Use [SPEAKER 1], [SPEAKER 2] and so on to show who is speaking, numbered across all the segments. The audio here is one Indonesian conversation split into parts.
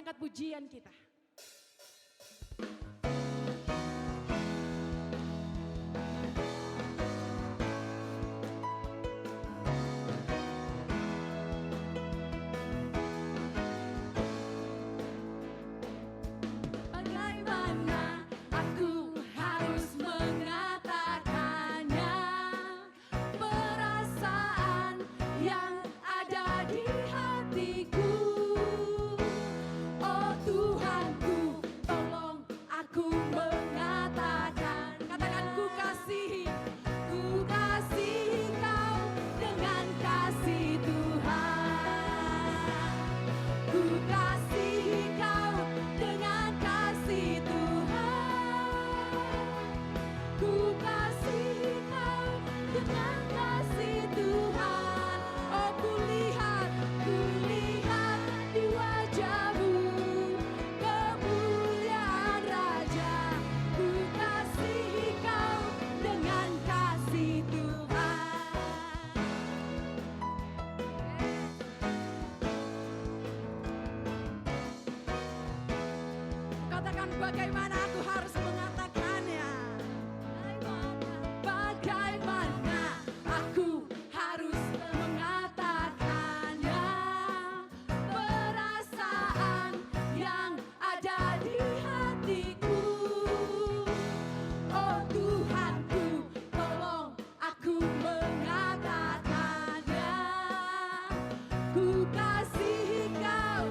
[SPEAKER 1] angkat pujian kita. Bagaimana aku harus mengatakannya? Bagaimana aku harus mengatakannya? Perasaan yang ada di hatiku. Oh Tuhanku, tolong aku mengatakannya. Ku kasih Kau.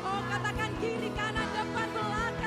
[SPEAKER 1] Oh katakan kiri kanan depan belakang.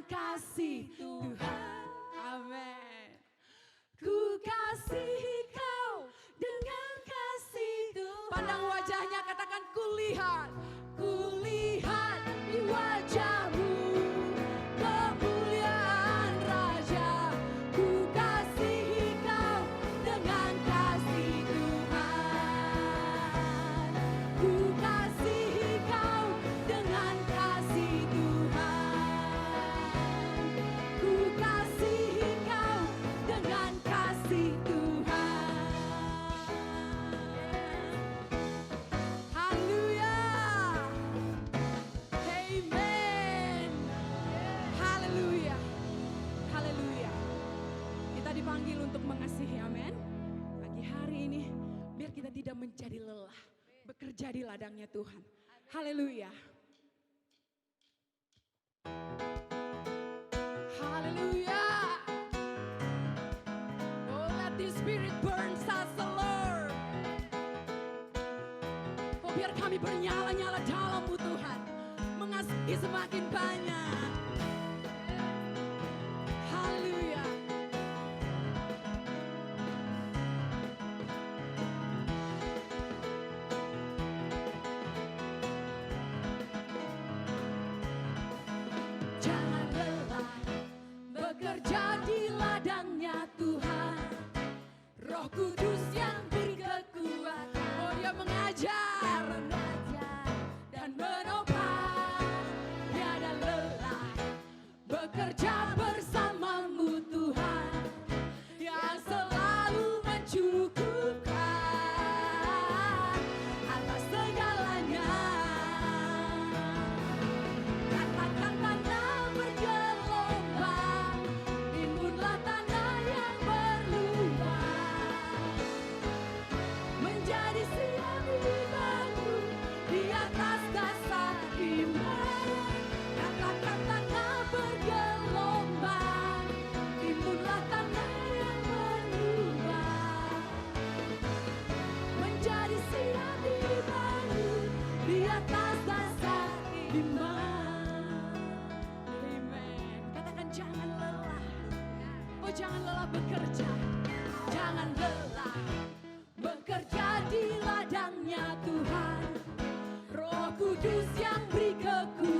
[SPEAKER 1] Kasih Tuhan, amin. Ku kasih Kau dengan kasih Tuhan. Pandang wajahnya, katakan kulihat di wajahmu kemuliaan Raja. Ku kasih Kau dengan kasih Tuhan. Ku kasih Kau dengan kasih Tuhan. Dipanggil untuk mengasihi, amin. Pagi hari ini biar kita tidak menjadi lelah bekerja di ladangnya Tuhan. Haleluya. Haleluya. Oh, let the Spirit burn us, the Lord. Oh, biar kami bernyala-nyala dalam-Mu Tuhan, mengasihi semakin banyak. Haleluya. Bekerja di ladangnya Tuhan, Roh Kudus yang beri kekuatan. Oh, Dia mengajar dan menopang, tiada lelah bekerja bersamamu Tuhan, yang selalu mencukupkan atas segalanya. Katakan tanah bergelombang, timbunlah tanah yang berlubang, menjadi siap dibangun di atas dasar iman. Katakan tanah bergelombang, timbunlah tanah yang berlubang, menjadi siap dibangun di atas dasar iman. Amen. Katakan jangan lelah. Oh jangan lelah bekerja. Jangan lelah bekerja di ladangnya Tuhan. Roh Kudus yang beri kekuatan.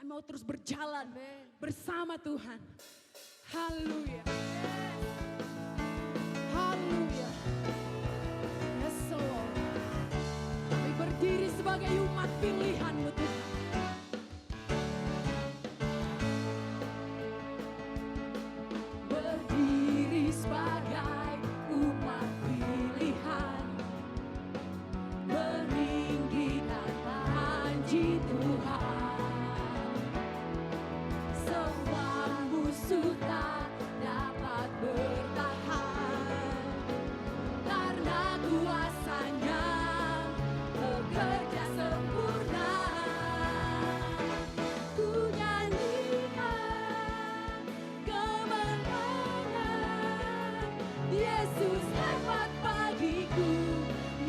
[SPEAKER 1] mau terus berjalan bersama Tuhan. Haleluya. Haleluya. Yes, Lord. Kami berdiri sebagai umat pilihan-Mu Tuhan. Berdiri sebagai umat pilihan, meninggikan janji Tuhan. Semua musuh tak dapat bertahan, karena kuasa-Nya bekerja sempurna. Ku nyanyikan kemenangan, Yesus hebat bagiku,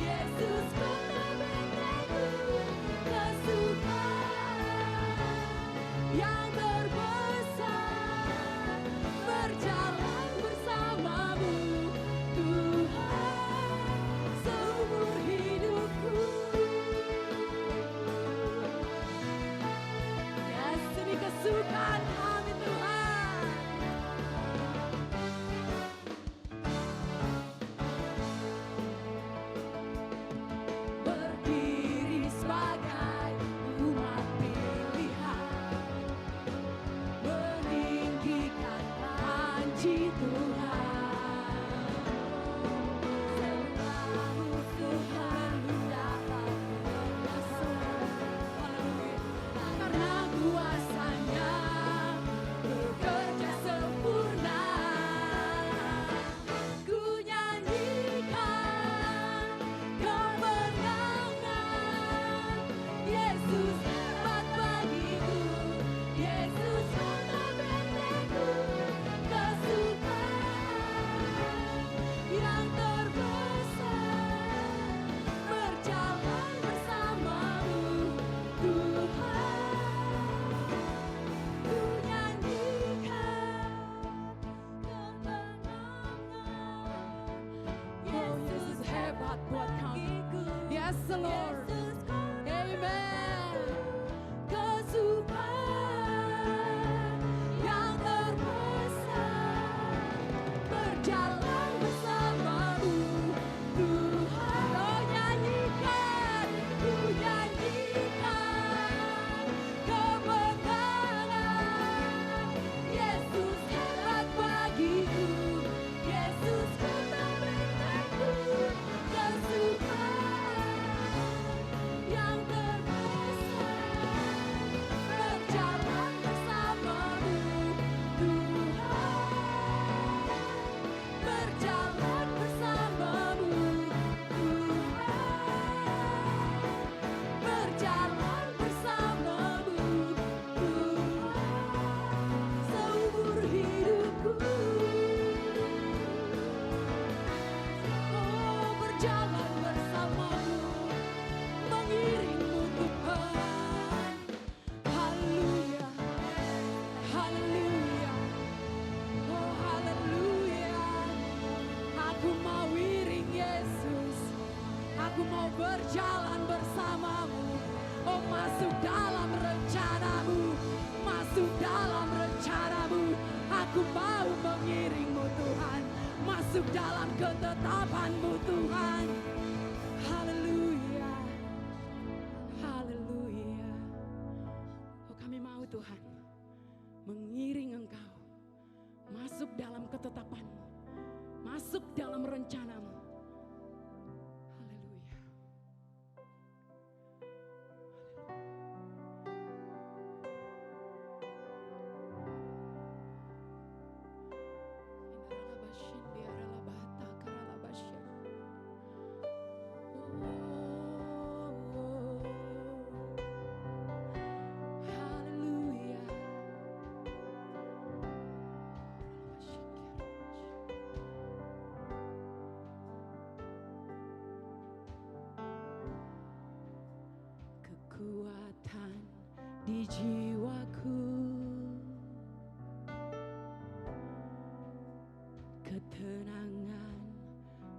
[SPEAKER 1] Yesus kota bentengku, kesukaan yang terbesar, berjalan bersamamu Tuhan seumur hidupku. Yes, ini kesukaan kami Tuhan. Berdiri sebagai umat pilihan, meninggikan janji Tuhan. Semua musuh harus dapat berpaling, karena kuasa-Nya bekerja sempurna. Ku nyanyikan kemenangan, Yesus hebat bagiku, Yesus kota bentengku, kesukaan yang terbesar, berjalan bersamamu Tuhan. Ku nyanyikan kemenangan, Yesus hebat buat kami. Yes, Lord. Amen. Kesukaan yang terbesar, berjalan bersamamu Tuhan. Oh, nyanyikan, ku nyanyikan kemenangan, Yesus hebat bagiku, Yesus kota bentengku, kesukaan yang terbesar, berjalan bersamamu Tuhan, berjalan bersamamu Tuhan, berjalan bersamamu Tuhan seumur hidupku. Oh, berjalan bersamamu, mengiringmu Tuhan. Haleluya, haleluya, oh haleluya. Aku mau iring Yesus, aku mau berjalan bersamamu. Oh, masuk dalam rencanamu, masuk dalam rencanamu. Aku mau mengiringmu Tuhan, masuk dalam ketetapanmu Tuhan. Haleluya, haleluya. Oh, kami mau Tuhan mengiring Engkau masuk dalam ketetapanmu, masuk dalam rencanamu. Haleluya. Haleluya. Kekuatan di jiwaku, ketenangan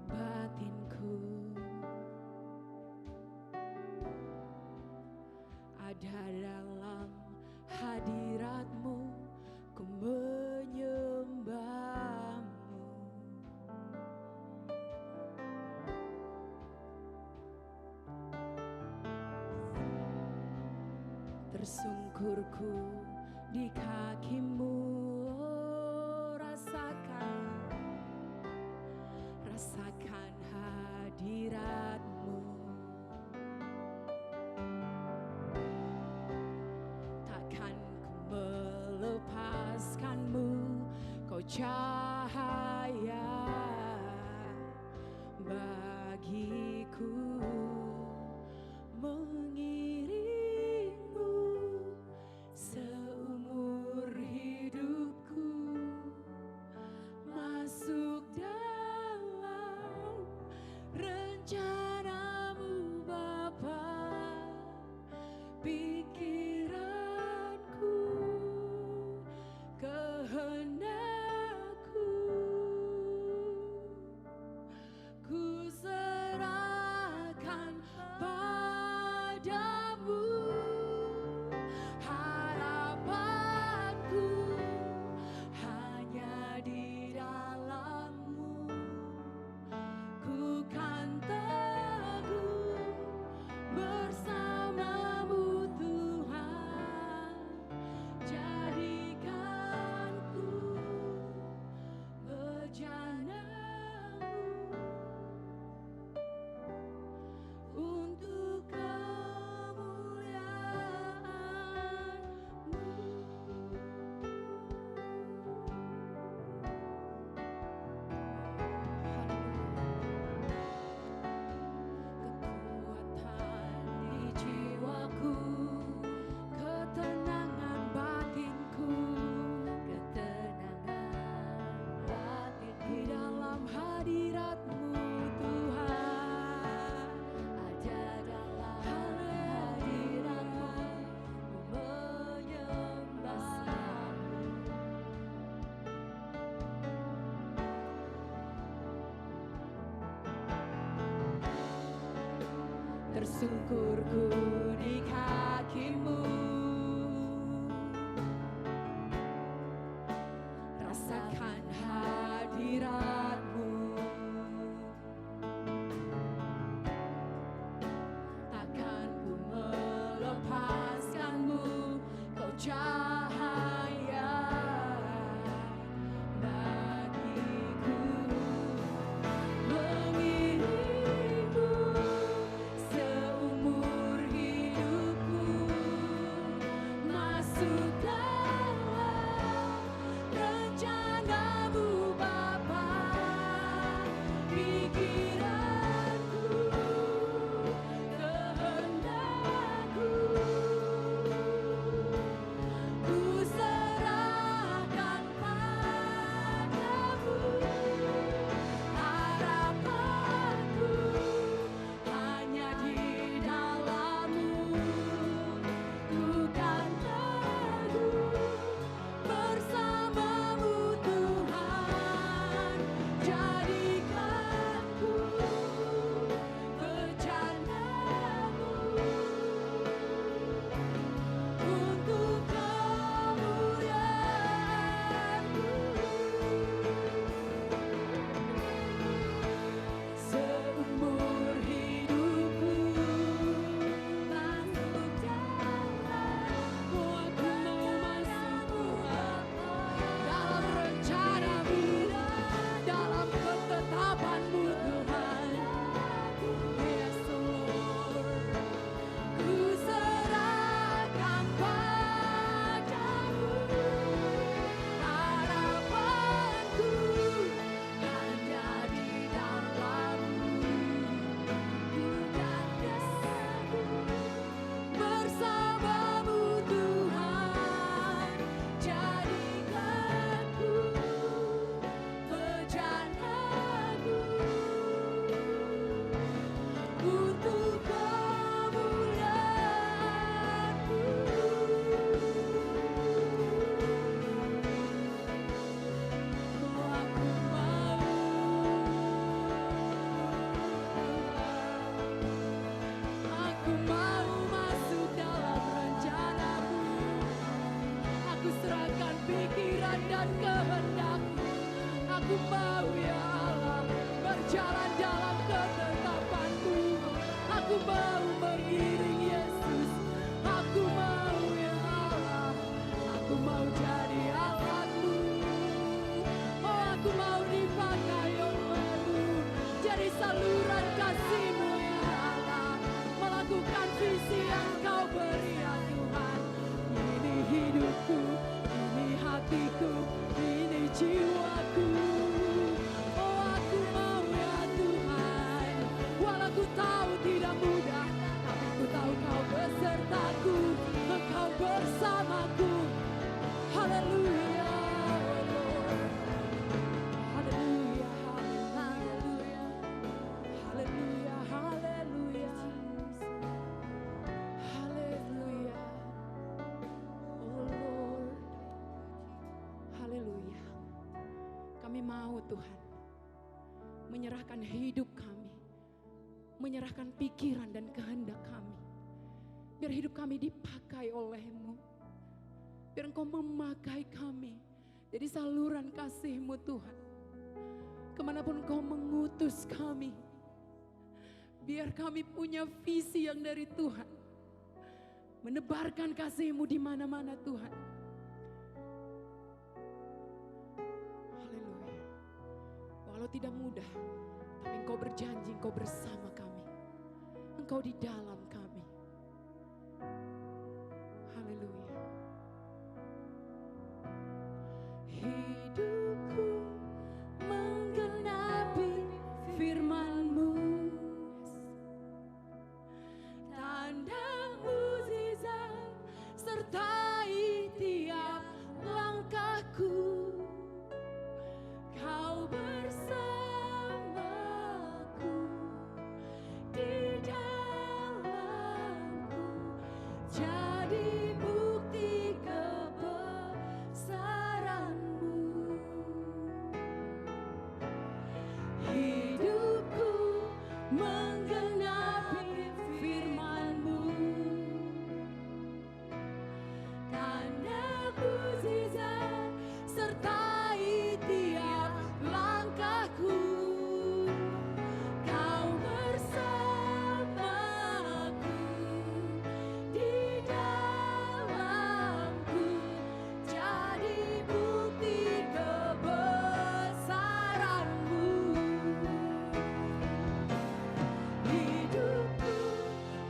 [SPEAKER 1] batinku, ada dalam hadirat-Mu, ku menyembah-Mu. Tersungkurku di kaki-Mu, oh, rasakan hadirat-Mu. Takkan ku melepaskan-Mu, Kau cahaya bagiku. Mengiringmu seumur hidupku, masuk dalam rencana-Mu Bapa. Pikiranku, kehendakku, ku serahkan padamu. Harapanku hanya di dalam-Mu, ku kan teguh bersama-Mu Tuhan. Jadikanku bejana-Mu untuk kemuliaan-Mu. Kekuatan di jiwaku, ketenangan batinku, di dalam hadirat-Mu Tuhan. Ada dalam hadirat-Mu, ku menyembah-Mu. Tersungkurku di kaki-Mu, rasakan hadirat-Mu. Takkan ku melepaskan-Mu, Kau cahaya bagiku. Mengiringmu seumur hidupku, masuk dalam rencana-Mu Bapa. Tuhan. Menyerahkan hidup kami, menyerahkan pikiran dan kehendak kami. Biar hidup kami dipakai oleh-Mu. Biar Engkau memakai kami jadi saluran kasih-Mu Tuhan. Kemanapun Engkau mengutus kami, biar kami punya visi yang dari Tuhan. Menebarkan kasih-Mu di mana-mana Tuhan. Haleluya. Walau tidak mudah, tapi Engkau berjanji Engkau bersama kami. Engkau di dalam kami. Haleluya. Hidupku menggenapi firman-Mu. Tanda mukjizat sertai tiap langkahku. Kau bersamaku di dalamku, jadi bukti kebesaran-Mu. Hidupku menggenapi firman-Mu. Tanda mukjizat sertai tiap langkahku. Kau bersamaku di dalamku, jadi bukti kebesaran-Mu. Hidupku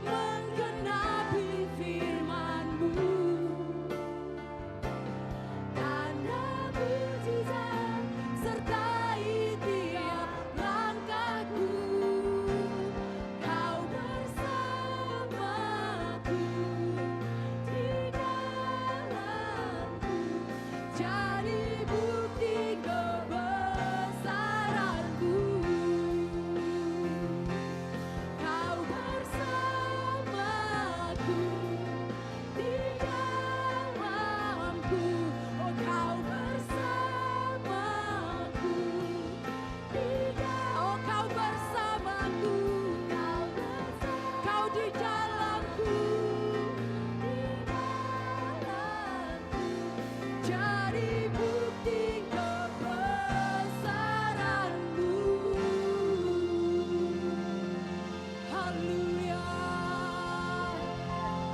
[SPEAKER 1] menggenapi firman-Mu. Tanda mukjizat sertai tiap langkahku. Kau bersamaku di dalamku, jadi bukti kebesaran-Mu. Kau bersamaku di dalamku, oh Kau bersamaku di dalam, oh Kau bersamaku, Kau di dalamku, jadi bukti kebesaran-Mu. Haleluya,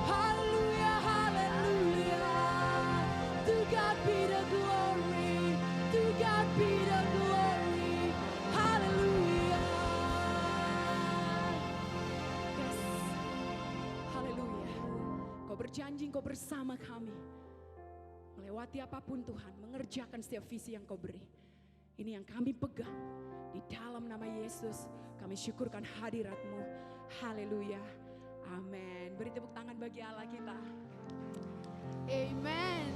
[SPEAKER 1] haleluya, haleluya. To God be the glory, to God be the glory. Haleluya. Yes, haleluya. Kau berjanji Kau bersama kami. Melewati apapun Tuhan, mengerjakan setiap visi yang Kau beri. Ini yang kami pegang. Di dalam nama Yesus kami syukurkan hadirat-Mu. Haleluya. Amin. Beri tepuk tangan bagi Allah kita. Amen.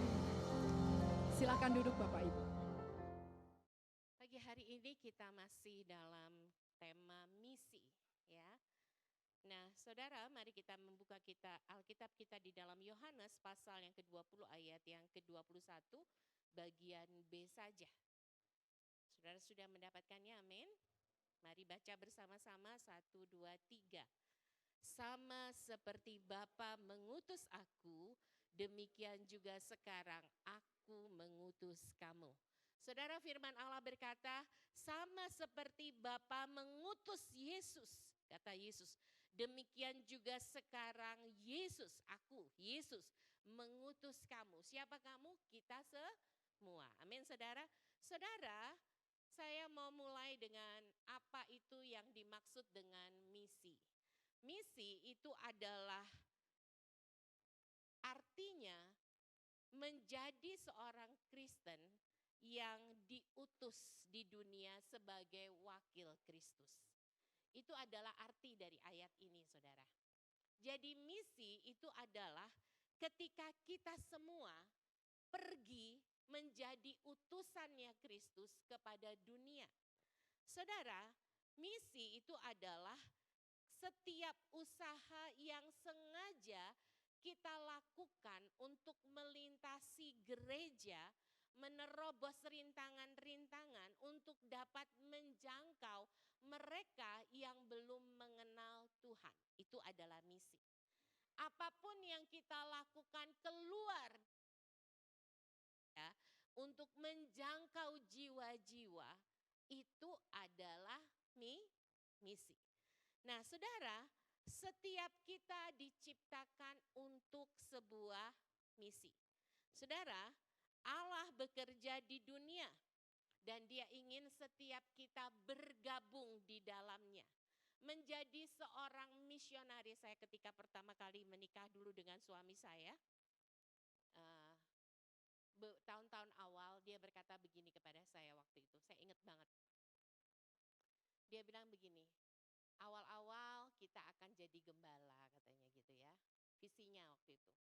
[SPEAKER 1] Silakan duduk Bapak Ibu.
[SPEAKER 2] Pagi hari ini kita masih dalam tema misi, ya. Nah, saudara, mari kita membuka Alkitab kita di dalam Yohanes pasal yang ke-20 ayat yang ke-21 bagian B saja. Saudara sudah mendapatkannya, amin. Mari baca bersama-sama 1, 2, 3. Sama seperti Bapa mengutus aku, demikian juga sekarang aku mengutus kamu. Saudara, firman Allah berkata, sama seperti Bapa mengutus Yesus, kata Yesus. Demikian juga sekarang Yesus mengutus kamu. Siapa kamu? Kita semua. Amin, saudara. Saudara, saya mau mulai dengan apa itu yang dimaksud dengan misi. Misi itu adalah artinya menjadi seorang Kristen yang diutus di dunia sebagai wakil Kristus. Itu adalah arti dari ayat ini, saudara. Jadi misi itu adalah ketika kita semua pergi menjadi utusannya Kristus kepada dunia. Saudara, misi itu adalah setiap usaha yang sengaja kita lakukan untuk melintasi gereja, menerobos rintangan-rintangan untuk dapat menjangkau mereka yang belum mengenal Tuhan. Itu adalah misi. Apapun yang kita lakukan keluar ya, untuk menjangkau jiwa-jiwa, itu adalah misi. Nah, saudara, setiap kita diciptakan untuk sebuah misi. Saudara, Allah bekerja di dunia dan Dia ingin setiap kita bergabung di dalamnya. Menjadi seorang misionaris. Saya ketika pertama kali menikah dulu dengan suami saya, tahun-tahun awal dia berkata begini kepada saya waktu itu. Saya ingat banget. Dia bilang begini, awal-awal kita akan jadi gembala katanya gitu ya. Visinya waktu itu.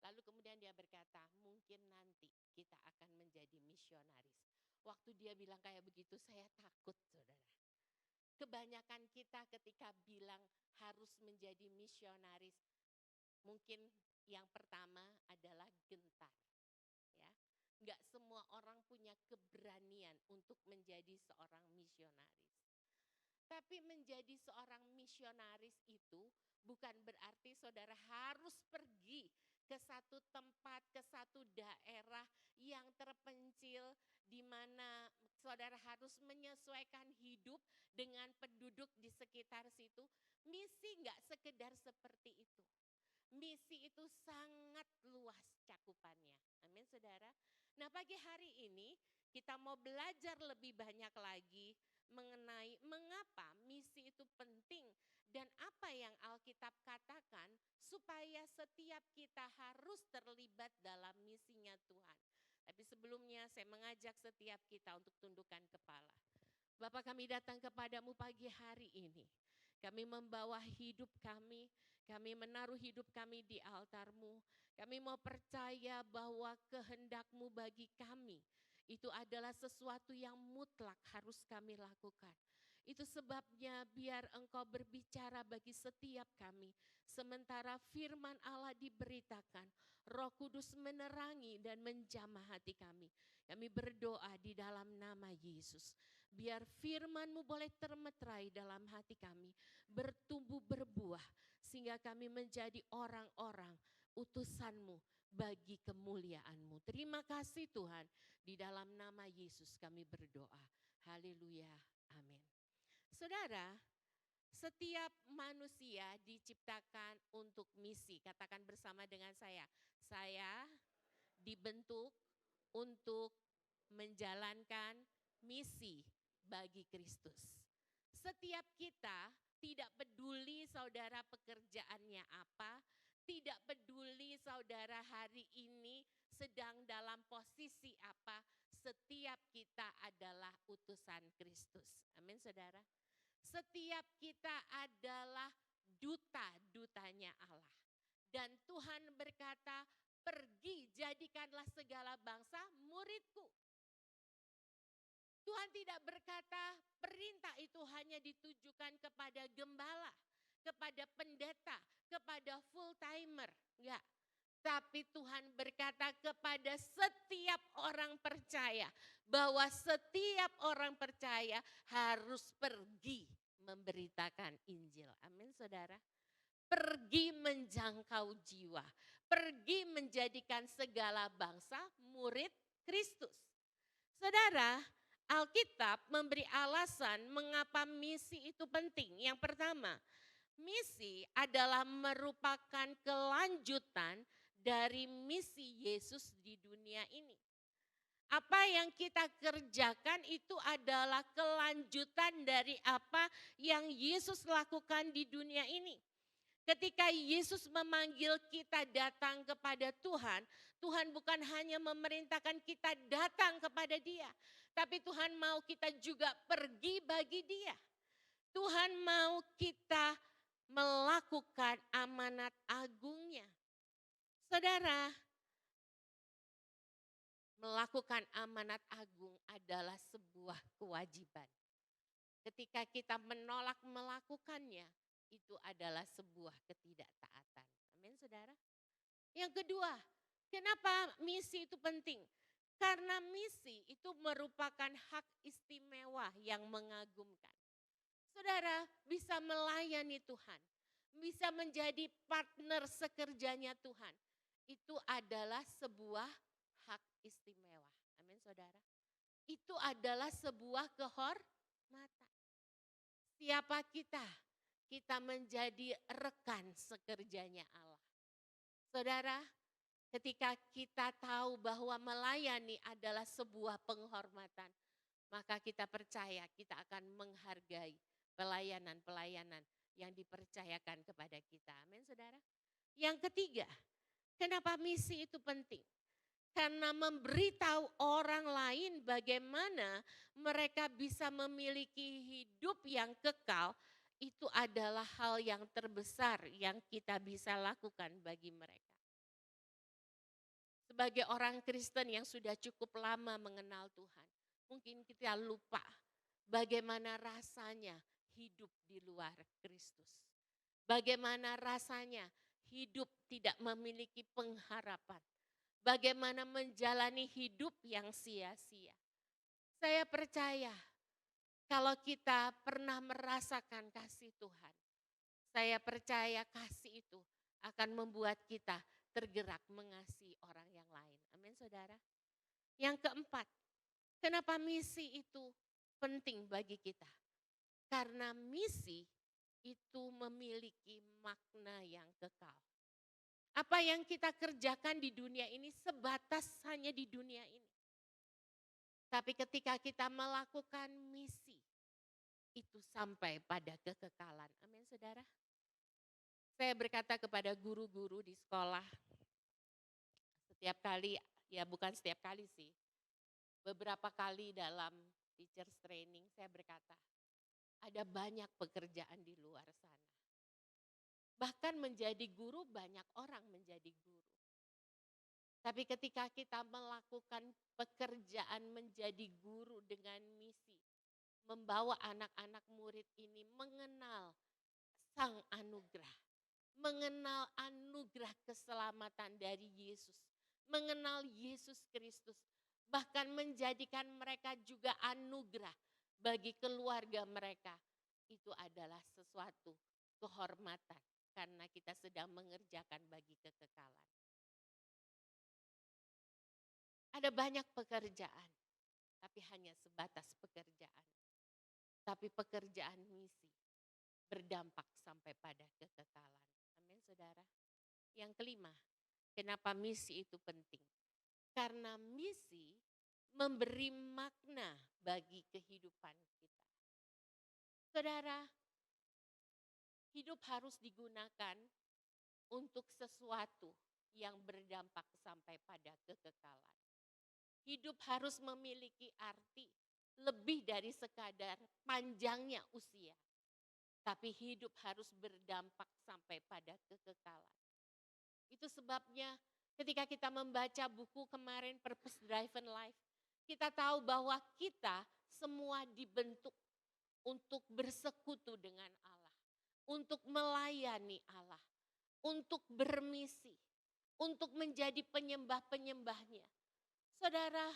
[SPEAKER 2] Lalu kemudian dia berkata, mungkin nanti kita akan menjadi misionaris. Waktu dia bilang kayak begitu, saya takut, saudara. Kebanyakan kita ketika bilang harus menjadi misionaris, mungkin yang pertama adalah gentar. Ya, nggak semua orang punya keberanian untuk menjadi seorang misionaris. Tapi menjadi seorang misionaris itu bukan berarti saudara harus pergi ke satu tempat, ke satu daerah yang terpencil di mana saudara harus menyesuaikan hidup dengan penduduk di sekitar situ. Misi nggak sekedar seperti itu. Misi itu sangat luas cakupannya. Amin, saudara. Nah, pagi hari ini kita mau belajar lebih banyak lagi mengenai mengapa misi itu penting dan apa yang Alkitab katakan supaya setiap kita harus terlibat dalam misinya Tuhan. Tapi sebelumnya saya mengajak setiap kita untuk tundukkan kepala. Bapa, kami datang kepadamu pagi hari ini. Kami membawa hidup kami menaruh hidup kami di altar-Mu. Kami mau percaya bahwa kehendak-Mu bagi kami itu adalah sesuatu yang mutlak harus kami lakukan. Itu sebabnya biar Engkau berbicara bagi setiap kami. Sementara firman Allah diberitakan, Roh Kudus menerangi dan menjamah hati kami. Kami berdoa di dalam nama Yesus. Biar firman-Mu boleh termeterai dalam hati kami, bertumbuh berbuah, sehingga kami menjadi orang-orang utusan-Mu bagi kemuliaan-Mu. Terima kasih Tuhan, di dalam nama Yesus kami berdoa. Haleluya, amin. Saudara, setiap manusia diciptakan untuk misi. Katakan bersama dengan saya dibentuk untuk menjalankan misi bagi Kristus. Setiap kita, tidak peduli saudara pekerjaannya apa, tidak peduli saudara hari ini sedang dalam posisi apa, setiap kita adalah utusan Kristus. Amin, saudara. Setiap kita adalah duta-dutanya Allah. Dan Tuhan berkata, pergi jadikanlah segala bangsa muridku. Tuhan tidak berkata perintah itu hanya ditujukan kepada gembala, kepada pendeta, kepada full timer. Enggak. Tapi Tuhan berkata kepada setiap orang percaya bahwa setiap orang percaya harus pergi memberitakan Injil. Amin, saudara. Pergi menjangkau jiwa, pergi menjadikan segala bangsa murid Kristus. Saudara, Alkitab memberi alasan mengapa misi itu penting. Yang pertama, misi adalah merupakan kelanjutan dari misi Yesus di dunia ini. Apa yang kita kerjakan itu adalah kelanjutan dari apa yang Yesus lakukan di dunia ini. Ketika Yesus memanggil kita datang kepada Tuhan, Tuhan bukan hanya memerintahkan kita datang kepada Dia, tapi Tuhan mau kita juga pergi bagi Dia. Tuhan mau kita melakukan amanat agungnya. Saudara, melakukan amanat agung adalah sebuah kewajiban. Ketika kita menolak melakukannya, itu adalah sebuah ketidaktaatan. Amin, saudara. Yang kedua, kenapa misi itu penting? Karena misi itu merupakan hak istimewa yang mengagumkan. Saudara bisa melayani Tuhan, bisa menjadi partner sekerjanya Tuhan. Itu adalah sebuah hak istimewa. Amin saudara. Itu adalah sebuah kehormatan. Siapa kita? Kita menjadi rekan sekerjanya Allah. Saudara, ketika kita tahu bahwa melayani adalah sebuah penghormatan, maka kita percaya kita akan menghargai pelayanan-pelayanan yang dipercayakan kepada kita. Amin saudara. Yang ketiga, kenapa misi itu penting? Karena memberitahu orang lain bagaimana mereka bisa memiliki hidup yang kekal, itu adalah hal yang terbesar yang kita bisa lakukan bagi mereka. Sebagai orang Kristen yang sudah cukup lama mengenal Tuhan, mungkin kita lupa bagaimana rasanya hidup di luar Kristus. Bagaimana rasanya hidup tidak memiliki pengharapan. Bagaimana menjalani hidup yang sia-sia. Saya percaya kalau kita pernah merasakan kasih Tuhan, saya percaya kasih itu akan membuat kita tergerak mengasihi orang yang lain. Amin saudara. Yang keempat, kenapa misi itu penting bagi kita? Karena misi itu memiliki makna yang kekal. Apa yang kita kerjakan di dunia ini sebatas hanya di dunia ini. Tapi ketika kita melakukan misi, itu sampai pada kekekalan. Amin saudara. Saya berkata kepada guru-guru di sekolah, setiap kali, ya bukan setiap kali sih, beberapa kali dalam teachers training saya berkata, ada banyak pekerjaan di luar sana. Bahkan menjadi guru, banyak orang menjadi guru. Tapi ketika kita melakukan pekerjaan menjadi guru dengan misi, membawa anak-anak murid ini mengenal sang anugerah, mengenal anugerah keselamatan dari Yesus, mengenal Yesus Kristus, bahkan menjadikan mereka juga anugerah bagi keluarga mereka. Itu adalah sesuatu kehormatan karena kita sedang mengerjakan bagi kekekalan. Ada banyak pekerjaan, tapi hanya sebatas pekerjaan. Tapi pekerjaan misi berdampak sampai pada kekekalan. Amin saudara. Yang kelima, kenapa misi itu penting? Karena misi memberi makna bagi kehidupan kita. Saudara, hidup harus digunakan untuk sesuatu yang berdampak sampai pada kekekalan. Hidup harus memiliki arti lebih dari sekadar panjangnya usia. Tapi hidup harus berdampak sampai pada kekekalan. Itu sebabnya ketika kita membaca buku kemarin Purpose Driven Life, kita tahu bahwa kita semua dibentuk untuk bersekutu dengan Allah, untuk melayani Allah, untuk bermisi, untuk menjadi penyembah-penyembahnya. Saudara,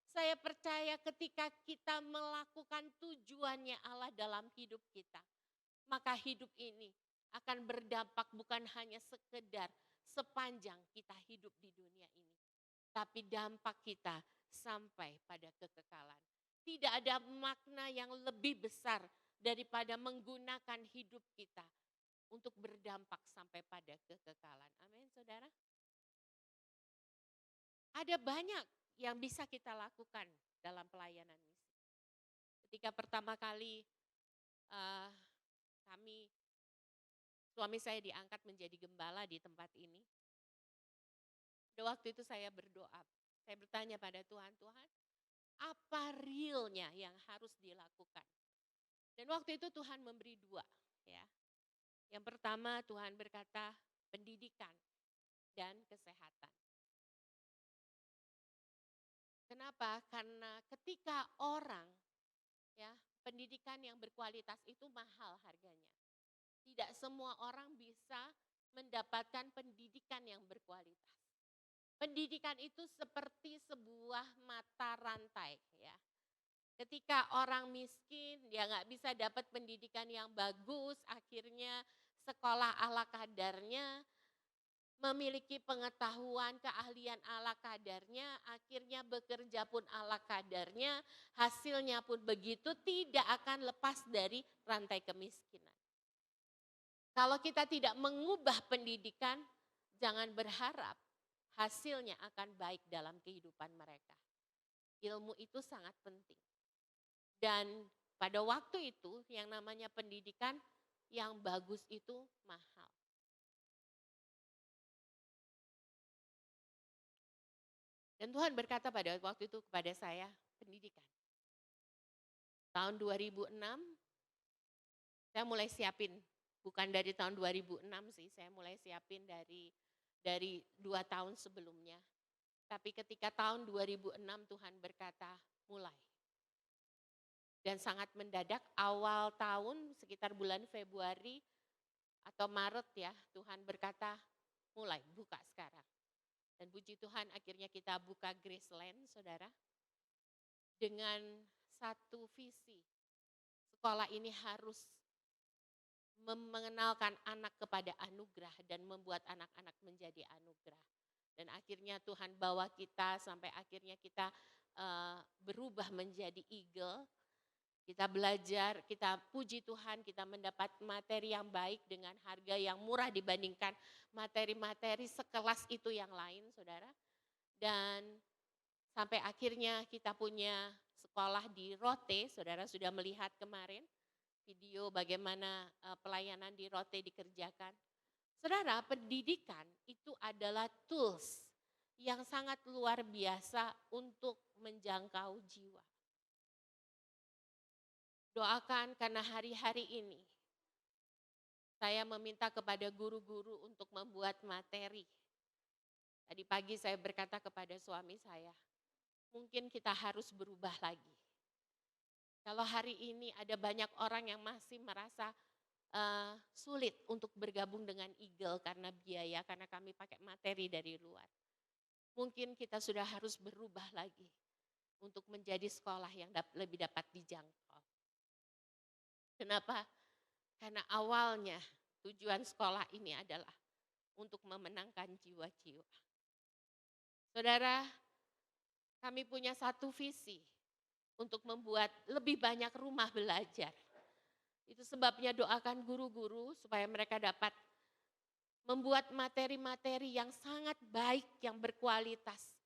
[SPEAKER 2] saya percaya ketika kita melakukan tujuannya Allah dalam hidup kita, maka hidup ini akan berdampak bukan hanya sekedar sepanjang kita hidup di dunia ini, tapi dampak kita sampai pada kekekalan. Tidak ada makna yang lebih besar daripada menggunakan hidup kita untuk berdampak sampai pada kekekalan. Amin, saudara. Ada banyak yang bisa kita lakukan dalam pelayanan misi. Ketika pertama kali suami saya diangkat menjadi gembala di tempat ini. Pada waktu itu saya berdoa, saya bertanya pada Tuhan, Tuhan, apa realnya yang harus dilakukan? Dan waktu itu Tuhan memberi dua, ya. Yang pertama Tuhan berkata pendidikan dan kesehatan. Kenapa? Karena ketika orang, ya, pendidikan yang berkualitas itu mahal harganya. Tidak semua orang bisa mendapatkan pendidikan yang berkualitas. Pendidikan itu seperti sebuah mata rantai ya. Ketika orang miskin, dia nggak bisa dapat pendidikan yang bagus, akhirnya sekolah ala kadarnya, memiliki pengetahuan, keahlian ala kadarnya, akhirnya bekerja pun ala kadarnya, hasilnya pun begitu, tidak akan lepas dari rantai kemiskinan. Kalau kita tidak mengubah pendidikan, jangan berharap hasilnya akan baik dalam kehidupan mereka. Ilmu itu sangat penting. Dan pada waktu itu yang namanya pendidikan yang bagus itu mahal. Dan Tuhan berkata pada waktu itu kepada saya, pendidikan. Tahun 2006 saya mulai siapin, bukan dari tahun 2006 sih, saya mulai siapin dari 2 tahun sebelumnya. Tapi ketika tahun 2006 Tuhan berkata, mulai. Dan sangat mendadak awal tahun sekitar bulan Februari atau Maret ya, Tuhan berkata mulai buka sekarang. Dan puji Tuhan akhirnya kita buka Graceland saudara. Dengan satu visi, sekolah ini harus mengenalkan anak kepada anugerah dan membuat anak-anak menjadi anugerah. Dan akhirnya Tuhan bawa kita sampai akhirnya kita berubah menjadi eagle. Kita belajar, kita puji Tuhan, kita mendapat materi yang baik dengan harga yang murah dibandingkan materi-materi sekelas itu yang lain, saudara. Dan sampai akhirnya kita punya sekolah di Rote, saudara sudah melihat kemarin video bagaimana pelayanan di Rote dikerjakan. Saudara, pendidikan itu adalah tools yang sangat luar biasa untuk menjangkau jiwa. Doakan karena hari-hari ini saya meminta kepada guru-guru untuk membuat materi. Tadi pagi saya berkata kepada suami saya, mungkin kita harus berubah lagi. Kalau hari ini ada banyak orang yang masih merasa sulit untuk bergabung dengan Eagle karena biaya, karena kami pakai materi dari luar. Mungkin kita sudah harus berubah lagi untuk menjadi sekolah yang lebih dapat dijangkau. Kenapa? Karena awalnya tujuan sekolah ini adalah untuk memenangkan jiwa-jiwa. Saudara, kami punya satu visi untuk membuat lebih banyak rumah belajar. Itu sebabnya doakan guru-guru supaya mereka dapat membuat materi-materi yang sangat baik, yang berkualitas.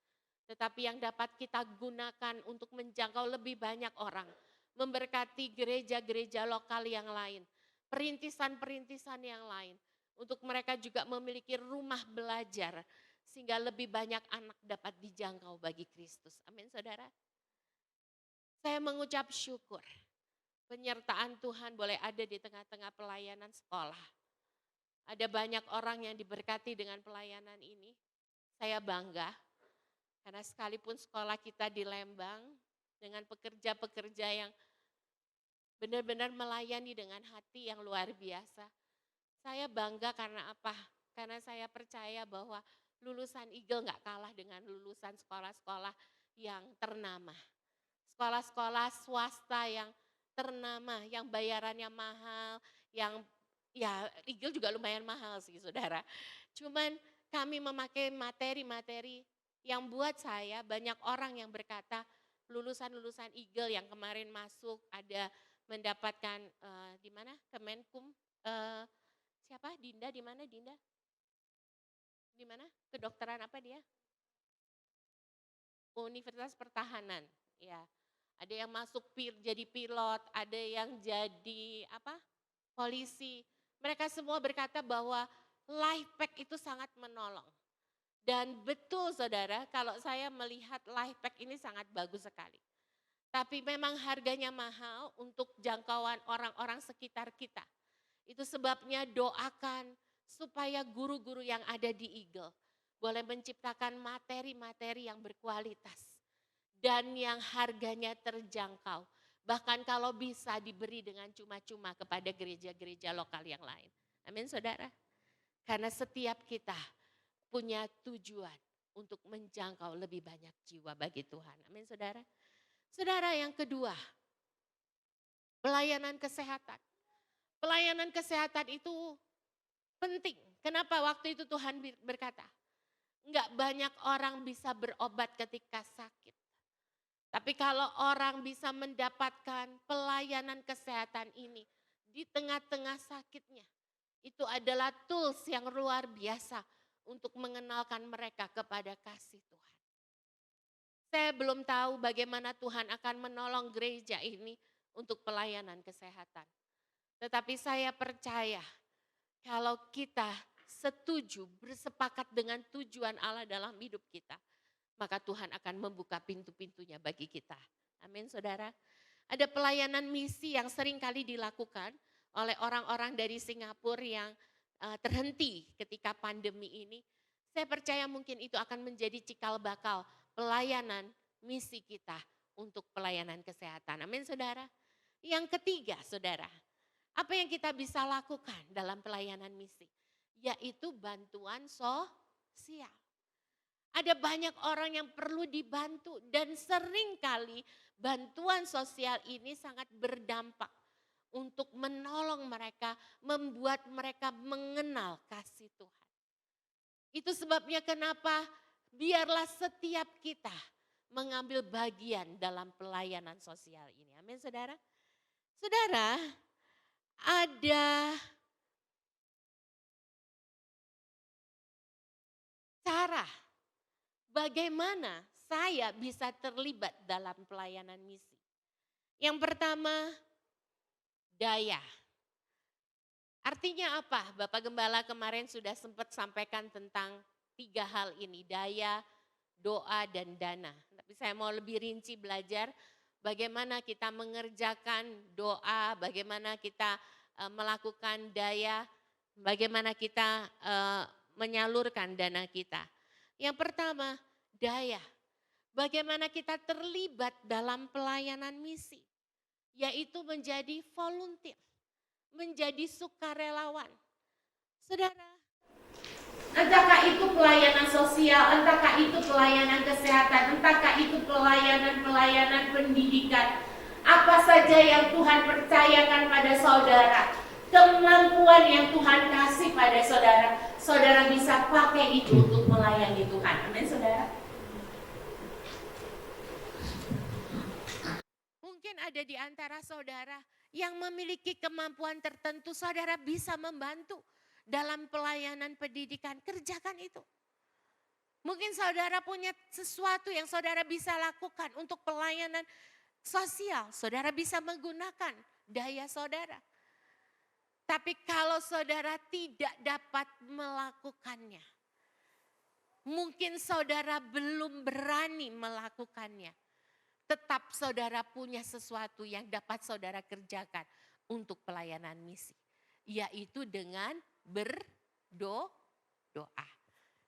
[SPEAKER 2] Tetapi yang dapat kita gunakan untuk menjangkau lebih banyak orang. Memberkati gereja-gereja lokal yang lain, perintisan-perintisan yang lain, untuk mereka juga memiliki rumah belajar, sehingga lebih banyak anak dapat dijangkau bagi Kristus. Amin saudara. Saya mengucap syukur, penyertaan Tuhan boleh ada di tengah-tengah pelayanan sekolah. Ada banyak orang yang diberkati dengan pelayanan ini, saya bangga, karena sekalipun sekolah kita di Lembang, dengan pekerja-pekerja yang benar-benar melayani dengan hati yang luar biasa. Saya bangga karena apa? Karena saya percaya bahwa lulusan Eagle gak kalah dengan lulusan sekolah-sekolah yang ternama. Sekolah-sekolah swasta yang ternama, yang bayarannya mahal, yang ya Eagle juga lumayan mahal sih saudara. Cuman kami memakai materi-materi yang buat saya banyak orang yang berkata, lulusan-lulusan Eagle yang kemarin masuk ada mendapatkan di mana Kemenkum siapa Dinda di mana Dinda? Di mana? Kedokteran apa dia? Universitas Pertahanan, ya. Ada yang masuk jadi pilot, ada yang jadi apa? Polisi. Mereka semua berkata bahwa life pack itu sangat menolong. Dan betul saudara, kalau saya melihat life pack ini sangat bagus sekali. Tapi memang harganya mahal untuk jangkauan orang-orang sekitar kita. Itu sebabnya doakan supaya guru-guru yang ada di Eagle boleh menciptakan materi-materi yang berkualitas. Dan yang harganya terjangkau. Bahkan kalau bisa diberi dengan cuma-cuma kepada gereja-gereja lokal yang lain. Amin saudara. Karena setiap kita punya tujuan untuk menjangkau lebih banyak jiwa bagi Tuhan. Amin saudara. Saudara, yang kedua, pelayanan kesehatan. Pelayanan kesehatan itu penting. Kenapa waktu itu Tuhan berkata, enggak banyak orang bisa berobat ketika sakit. Tapi kalau orang bisa mendapatkan pelayanan kesehatan ini di tengah-tengah sakitnya, itu adalah tools yang luar biasa untuk mengenalkan mereka kepada kasih Tuhan. Saya belum tahu bagaimana Tuhan akan menolong gereja ini untuk pelayanan kesehatan. Tetapi saya percaya kalau kita setuju, bersepakat dengan tujuan Allah dalam hidup kita, maka Tuhan akan membuka pintu-pintunya bagi kita. Amin saudara. Ada pelayanan misi yang sering kali dilakukan oleh orang-orang dari Singapura yang terhenti ketika pandemi ini. Saya percaya mungkin itu akan menjadi cikal bakal pelayanan misi kita untuk pelayanan kesehatan. Amin saudara. Yang ketiga saudara, apa yang kita bisa lakukan dalam pelayanan misi? Yaitu bantuan sosial. Ada banyak orang yang perlu dibantu dan seringkali bantuan sosial ini sangat berdampak untuk menolong mereka, membuat mereka mengenal kasih Tuhan. Itu sebabnya kenapa biarlah setiap kita mengambil bagian dalam pelayanan sosial ini. Amin saudara. Saudara, ada cara bagaimana saya bisa terlibat dalam pelayanan misi. Yang pertama, daya. Artinya apa? Bapak Gembala kemarin sudah sempat sampaikan tentang 3 hal ini, daya, doa, dan dana. Tapi saya mau lebih rinci belajar bagaimana kita mengerjakan doa, bagaimana kita melakukan daya, bagaimana kita menyalurkan dana kita. Yang pertama, daya. Bagaimana kita terlibat dalam pelayanan misi, yaitu menjadi volunteer, menjadi sukarelawan. Saudara, entahkah itu pelayanan sosial, entahkah itu pelayanan kesehatan, entahkah itu pelayanan pendidikan, apa saja yang Tuhan percayakan pada saudara, kemampuan yang Tuhan kasih pada saudara, saudara bisa pakai itu untuk melayani Tuhan. Amin saudara. Mungkin ada di antara saudara yang memiliki kemampuan tertentu, saudara bisa membantu dalam pelayanan pendidikan, kerjakan itu. Mungkin saudara punya sesuatu yang saudara bisa lakukan untuk pelayanan sosial, saudara bisa menggunakan daya saudara. Tapi kalau saudara tidak dapat melakukannya, mungkin saudara belum berani melakukannya, tetap saudara punya sesuatu yang dapat saudara kerjakan untuk pelayanan misi, yaitu dengan berdoa.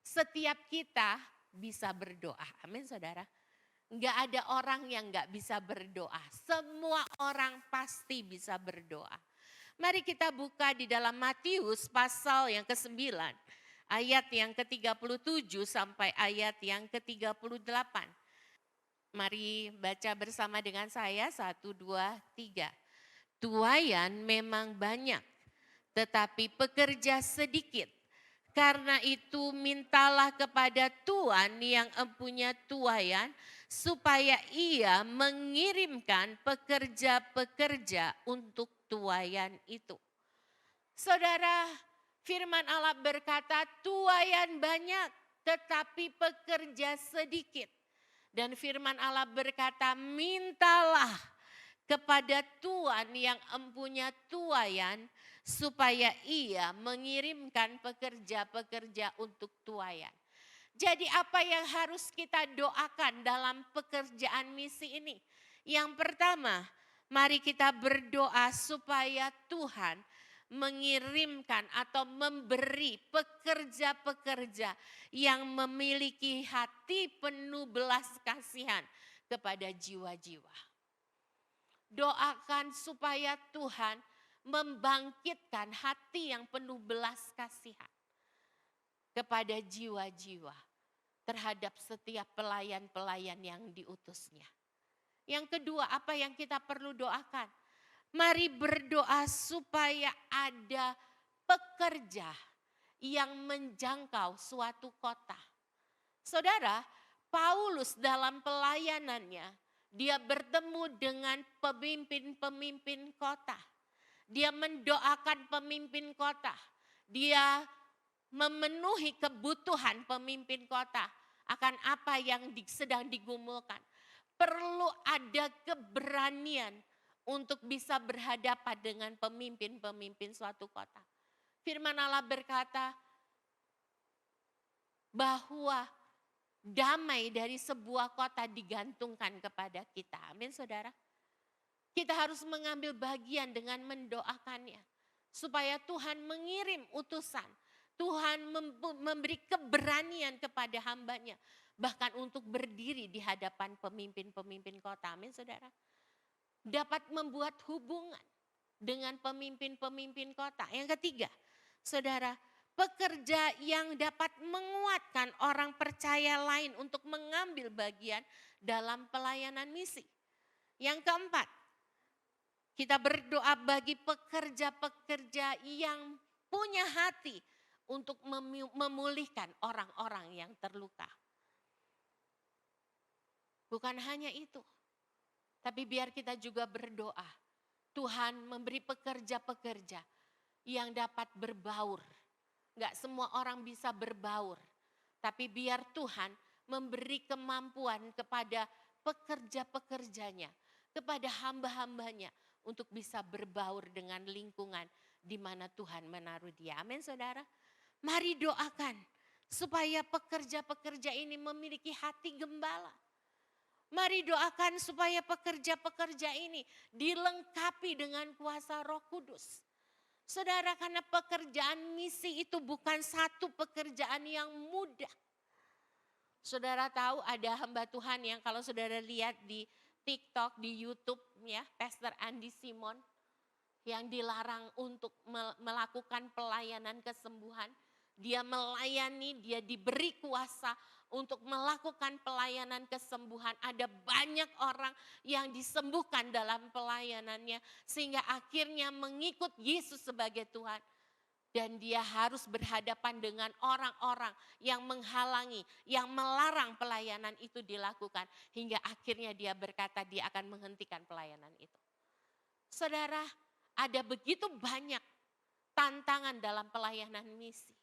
[SPEAKER 2] Setiap kita bisa berdoa, amin saudara. Enggak ada orang yang enggak bisa berdoa, semua orang pasti bisa berdoa. Mari kita buka di dalam Matius pasal yang ke-9, ayat yang ke-37 sampai ayat yang ke-38. Mari baca bersama dengan saya, 1, 2, 3. Tuayan memang banyak, tetapi pekerja sedikit. Karena itu mintalah kepada Tuhan yang empunya tuayan, supaya ia mengirimkan pekerja-pekerja untuk tuayan itu. Saudara, firman Allah berkata tuayan banyak, tetapi pekerja sedikit. Dan firman Allah berkata, mintalah kepada Tuhan yang empunya tuayan, supaya ia mengirimkan pekerja-pekerja untuk tuayan. Jadi apa yang harus kita doakan dalam pekerjaan misi ini? Yang pertama, mari kita berdoa supaya Tuhan mengirimkan atau memberi pekerja-pekerja yang memiliki hati penuh belas kasihan kepada jiwa-jiwa. Doakan supaya Tuhan membangkitkan hati yang penuh belas kasihan kepada jiwa-jiwa. terhadap setiap pelayan-pelayan yang diutusnya. Yang kedua, apa yang kita perlu doakan? Mari berdoa supaya ada pekerja yang menjangkau suatu kota. Saudara, Paulus dalam pelayanannya, dia bertemu dengan pemimpin-pemimpin kota. Dia mendoakan pemimpin kota. Dia memenuhi kebutuhan pemimpin kota akan apa yang sedang digumulkan. Perlu ada keberanian untuk bisa berhadapan dengan pemimpin-pemimpin suatu kota. Firman Allah berkata bahwa damai dari sebuah kota digantungkan kepada kita. Amin saudara. Kita harus mengambil bagian dengan mendoakannya. Supaya Tuhan mengirim utusan. Tuhan memberi keberanian kepada hambanya. Bahkan untuk berdiri di hadapan pemimpin-pemimpin kota. Amin saudara. Dapat membuat hubungan dengan pemimpin-pemimpin kota. Yang ketiga, saudara, pekerja yang dapat menguatkan orang percaya lain untuk mengambil bagian dalam pelayanan misi. Yang keempat, kita berdoa bagi pekerja-pekerja yang punya hati untuk memulihkan orang-orang yang terluka. Bukan hanya itu, tapi biar kita juga berdoa. Tuhan memberi pekerja-pekerja yang dapat berbaur. Enggak semua orang bisa berbaur. Tapi biar Tuhan memberi kemampuan kepada pekerja-pekerjanya. Kepada hamba-hambanya untuk bisa berbaur dengan lingkungan di mana Tuhan menaruh dia. Amin saudara. Mari doakan supaya pekerja-pekerja ini memiliki hati gembala. Mari doakan supaya pekerja-pekerja ini dilengkapi dengan kuasa Roh Kudus. Saudara, karena pekerjaan misi itu bukan satu pekerjaan yang mudah. Saudara tahu ada hamba Tuhan yang kalau saudara lihat di TikTok, di YouTube ya, Pastor Andy Simon yang dilarang untuk melakukan pelayanan kesembuhan. Dia melayani, dia diberi kuasa untuk melakukan pelayanan kesembuhan. Ada banyak orang yang disembuhkan dalam pelayanannya sehingga akhirnya mengikut Yesus sebagai Tuhan. Dan dia harus berhadapan dengan orang-orang yang menghalangi, yang melarang pelayanan itu dilakukan. Hingga akhirnya dia berkata dia akan menghentikan pelayanan itu. Saudara, ada begitu banyak tantangan dalam pelayanan misi.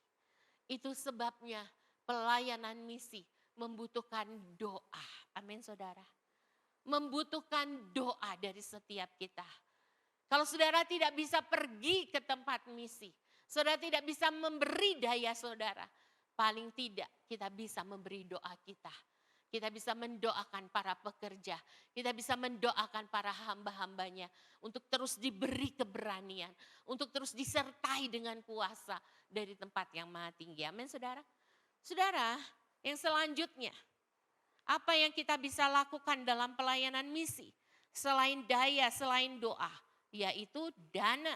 [SPEAKER 2] Itu sebabnya pelayanan misi membutuhkan doa. Amin saudara. Membutuhkan doa dari setiap kita. Kalau saudara tidak bisa pergi ke tempat misi, saudara tidak bisa memberi daya saudara, paling tidak kita bisa memberi doa kita. Kita bisa mendoakan para pekerja, kita bisa mendoakan para hamba-hambanya untuk terus diberi keberanian, untuk terus disertai dengan kuasa dari tempat yang maha tinggi. Amin saudara. Saudara, yang selanjutnya, apa yang kita bisa lakukan dalam pelayanan misi? Selain daya, selain doa, yaitu dana.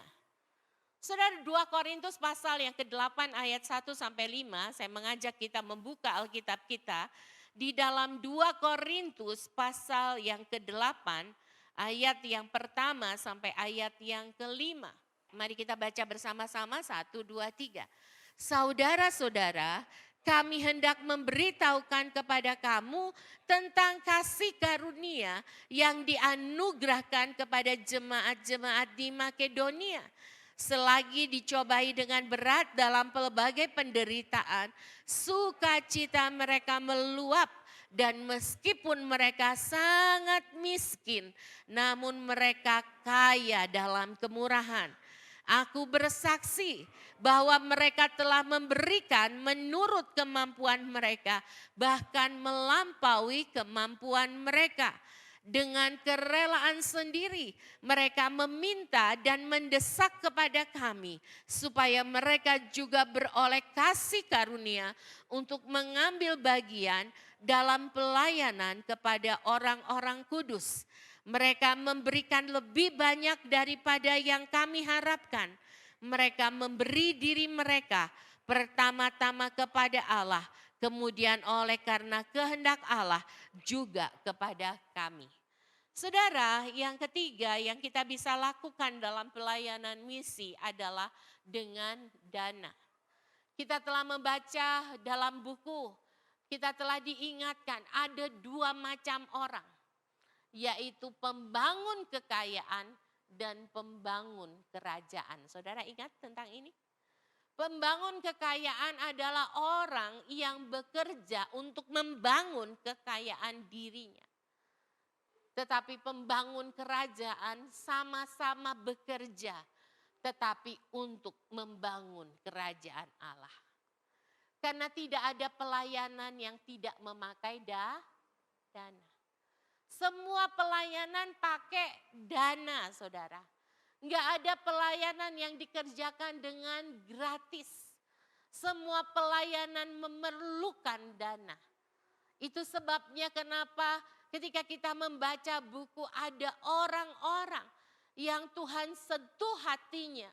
[SPEAKER 2] Saudara, 2 Korintus pasal yang ke-8 ayat 1 sampai 5, saya mengajak kita membuka Alkitab kita. Di dalam 2 Korintus pasal yang ke-8 ayat yang pertama sampai ayat yang ke-5. Mari kita baca bersama-sama 1, 2, 3. Saudara-saudara, kami hendak memberitahukan kepada kamu tentang kasih karunia yang dianugerahkan kepada jemaat-jemaat di Makedonia. Selagi dicobai dengan berat dalam pelbagai penderitaan, sukacita mereka meluap dan meskipun mereka sangat miskin, namun mereka kaya dalam kemurahan. Aku bersaksi bahwa mereka telah memberikan menurut kemampuan mereka, bahkan melampaui kemampuan mereka. Dengan kerelaan sendiri mereka meminta dan mendesak kepada kami supaya mereka juga beroleh kasih karunia untuk mengambil bagian dalam pelayanan kepada orang-orang kudus. Mereka memberikan lebih banyak daripada yang kami harapkan. Mereka memberi diri mereka pertama-tama kepada Allah, kemudian oleh karena kehendak Allah juga kepada kami. Saudara, yang ketiga yang kita bisa lakukan dalam pelayanan misi adalah dengan dana. Kita telah membaca dalam buku, kita telah diingatkan ada dua macam orang, yaitu pembangun kekayaan dan pembangun kerajaan. Saudara ingat tentang ini? Pembangun kekayaan adalah orang yang bekerja untuk membangun kekayaan dirinya. Tetapi pembangun kerajaan sama-sama bekerja, tetapi untuk membangun kerajaan Allah. Karena tidak ada pelayanan yang tidak memakai dana. Semua pelayanan pakai dana, saudara. Enggak ada pelayanan yang dikerjakan dengan gratis. Semua pelayanan memerlukan dana. Itu sebabnya kenapa ketika kita membaca buku ada orang-orang yang Tuhan sentuh hatinya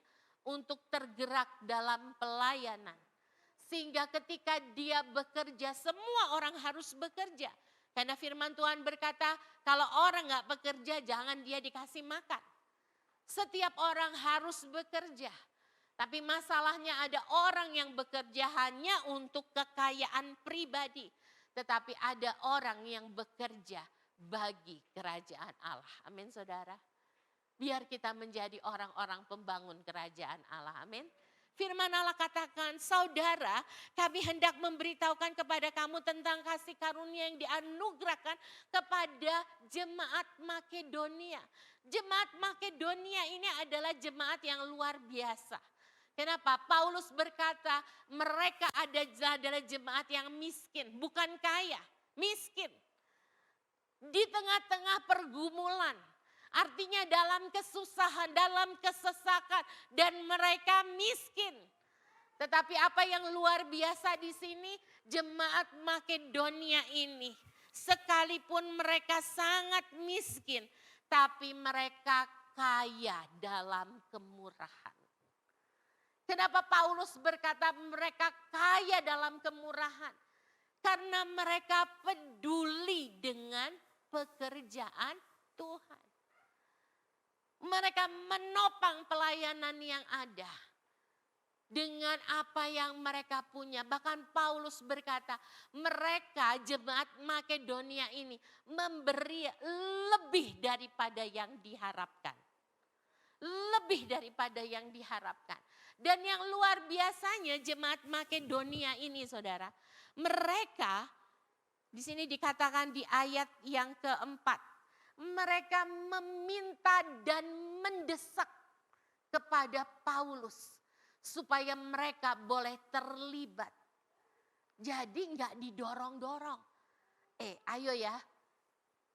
[SPEAKER 2] untuk tergerak dalam pelayanan. Sehingga ketika dia bekerja, semua orang harus bekerja. Karena firman Tuhan berkata, kalau orang gak bekerja jangan dia dikasih makan. Setiap orang harus bekerja. Tapi masalahnya ada orang yang bekerja hanya untuk kekayaan pribadi. Tetapi ada orang yang bekerja bagi kerajaan Allah. Amin saudara. Biar kita menjadi orang-orang pembangun kerajaan Allah. Amin. Firman Allah katakan, saudara kami hendak memberitahukan kepada kamu tentang kasih karunia yang dianugerahkan kepada jemaat Makedonia. Jemaat Makedonia ini adalah jemaat yang luar biasa. Kenapa? Paulus berkata mereka adalah jemaat yang miskin, bukan kaya, miskin. Di tengah-tengah pergumulan, artinya dalam kesusahan, dalam kesesakan, dan mereka miskin. Tetapi apa yang luar biasa di sini, jemaat Makedonia ini, sekalipun mereka sangat miskin, tapi mereka kaya dalam kemurahan. Kenapa Paulus berkata mereka kaya dalam kemurahan? Karena mereka peduli dengan pekerjaan Tuhan. Mereka menopang pelayanan yang ada dengan apa yang mereka punya. Bahkan Paulus berkata, mereka jemaat Makedonia ini memberi lebih daripada yang diharapkan. Lebih daripada yang diharapkan. Dan yang luar biasanya jemaat Makedonia ini saudara, mereka di sini dikatakan di ayat yang keempat, mereka meminta dan mendesak kepada Paulus supaya mereka boleh terlibat. Jadi enggak didorong-dorong. Ayo ya,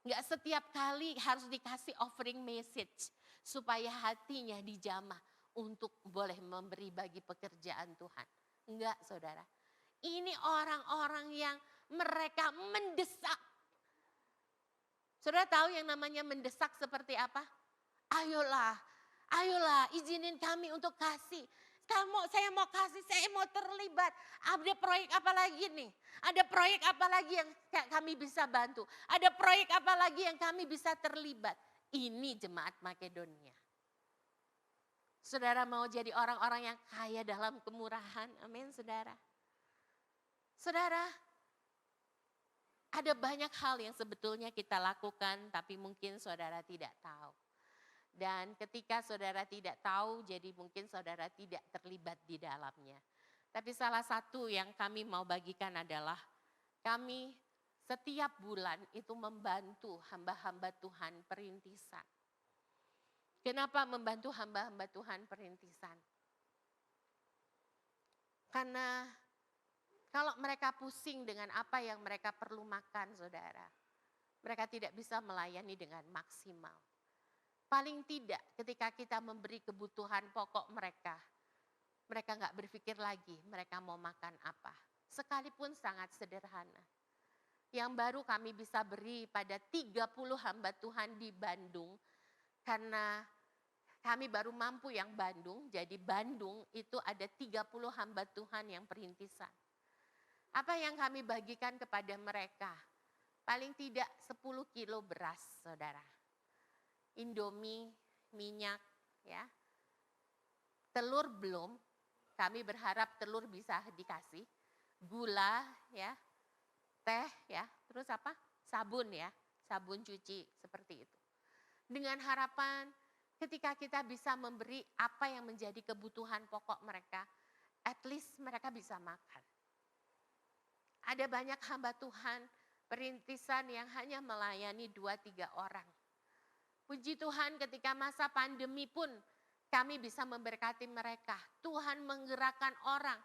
[SPEAKER 2] enggak setiap kali harus dikasih offering message supaya hatinya dijamah untuk boleh memberi bagi pekerjaan Tuhan. Enggak saudara, ini orang-orang yang mereka mendesak. Saudara tahu yang namanya mendesak seperti apa? Ayolah, izinin kami untuk kasih. Saya mau kasih, saya mau terlibat. Ada proyek apa lagi nih? Ada proyek apa lagi yang kami bisa bantu? Ada proyek apa lagi yang kami bisa terlibat? Ini jemaat Makedonia. Saudara mau jadi orang-orang yang kaya dalam kemurahan, amin saudara. Saudara, ada banyak hal yang sebetulnya kita lakukan tapi mungkin saudara tidak tahu. Dan ketika saudara tidak tahu jadi mungkin saudara tidak terlibat di dalamnya. Tapi salah satu yang kami mau bagikan adalah kami setiap bulan itu membantu hamba-hamba Tuhan perintisan. Kenapa membantu hamba-hamba Tuhan perintisan? Karena kalau mereka pusing dengan apa yang mereka perlu makan, saudara, mereka tidak bisa melayani dengan maksimal. Paling tidak ketika kita memberi kebutuhan pokok mereka nggak berpikir lagi mereka mau makan apa. Sekalipun sangat sederhana. Yang baru kami bisa beri pada 30 hamba Tuhan di Bandung, karena kami baru mampu yang Bandung, jadi Bandung itu ada 30 hamba Tuhan yang perintisan. Apa yang kami bagikan kepada mereka? Paling tidak 10 kilo beras, saudara. Indomie, minyak, ya. Telur belum, kami berharap telur bisa dikasih. Gula, ya. Teh, ya. Terus apa? Sabun, ya. Sabun cuci, seperti itu. Dengan harapan ketika kita bisa memberi apa yang menjadi kebutuhan pokok mereka, at least mereka bisa makan. Ada banyak hamba Tuhan, perintisan yang hanya melayani 2-3 orang. Puji Tuhan ketika masa pandemi pun kami bisa memberkati mereka. Tuhan menggerakkan orang.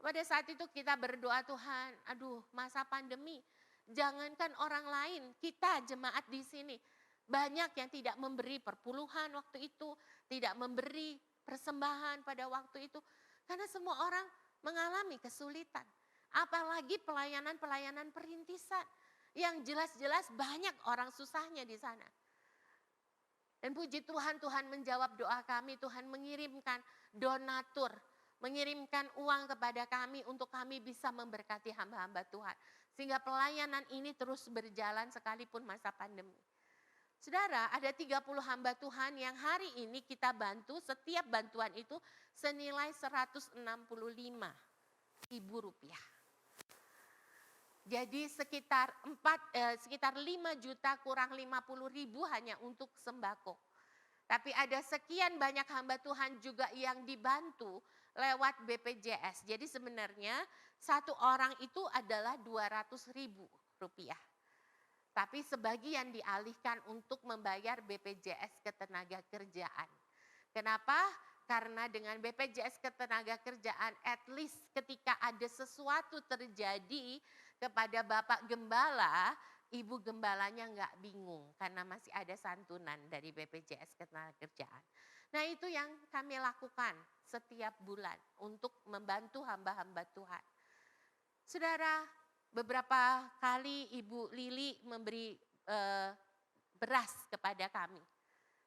[SPEAKER 2] Pada saat itu kita berdoa, Tuhan, aduh masa pandemi, jangankan orang lain, kita jemaat di sini. Banyak yang tidak memberi perpuluhan waktu itu, tidak memberi persembahan pada waktu itu. Karena semua orang mengalami kesulitan. Apalagi pelayanan-pelayanan perintisan yang jelas-jelas banyak orang susahnya di sana. Dan puji Tuhan, Tuhan menjawab doa kami, Tuhan mengirimkan donatur, mengirimkan uang kepada kami untuk kami bisa memberkati hamba-hamba Tuhan. Sehingga pelayanan ini terus berjalan sekalipun masa pandemi. Saudara, ada 30 hamba Tuhan yang hari ini kita bantu, setiap bantuan itu senilai Rp165.000. Jadi sekitar 5 juta kurang 50.000 hanya untuk sembako. Tapi ada sekian banyak hamba Tuhan juga yang dibantu lewat BPJS. Jadi sebenarnya satu orang itu adalah Rp200.000. Tapi sebagian dialihkan untuk membayar BPJS Ketenagakerjaan. Kenapa? Karena dengan BPJS Ketenagakerjaan, at least ketika ada sesuatu terjadi kepada Bapak Gembala, Ibu Gembalanya nggak bingung karena masih ada santunan dari BPJS Ketenagakerjaan. Nah itu yang kami lakukan setiap bulan untuk membantu hamba-hamba Tuhan. Saudara, beberapa kali Ibu Lili memberi beras kepada kami.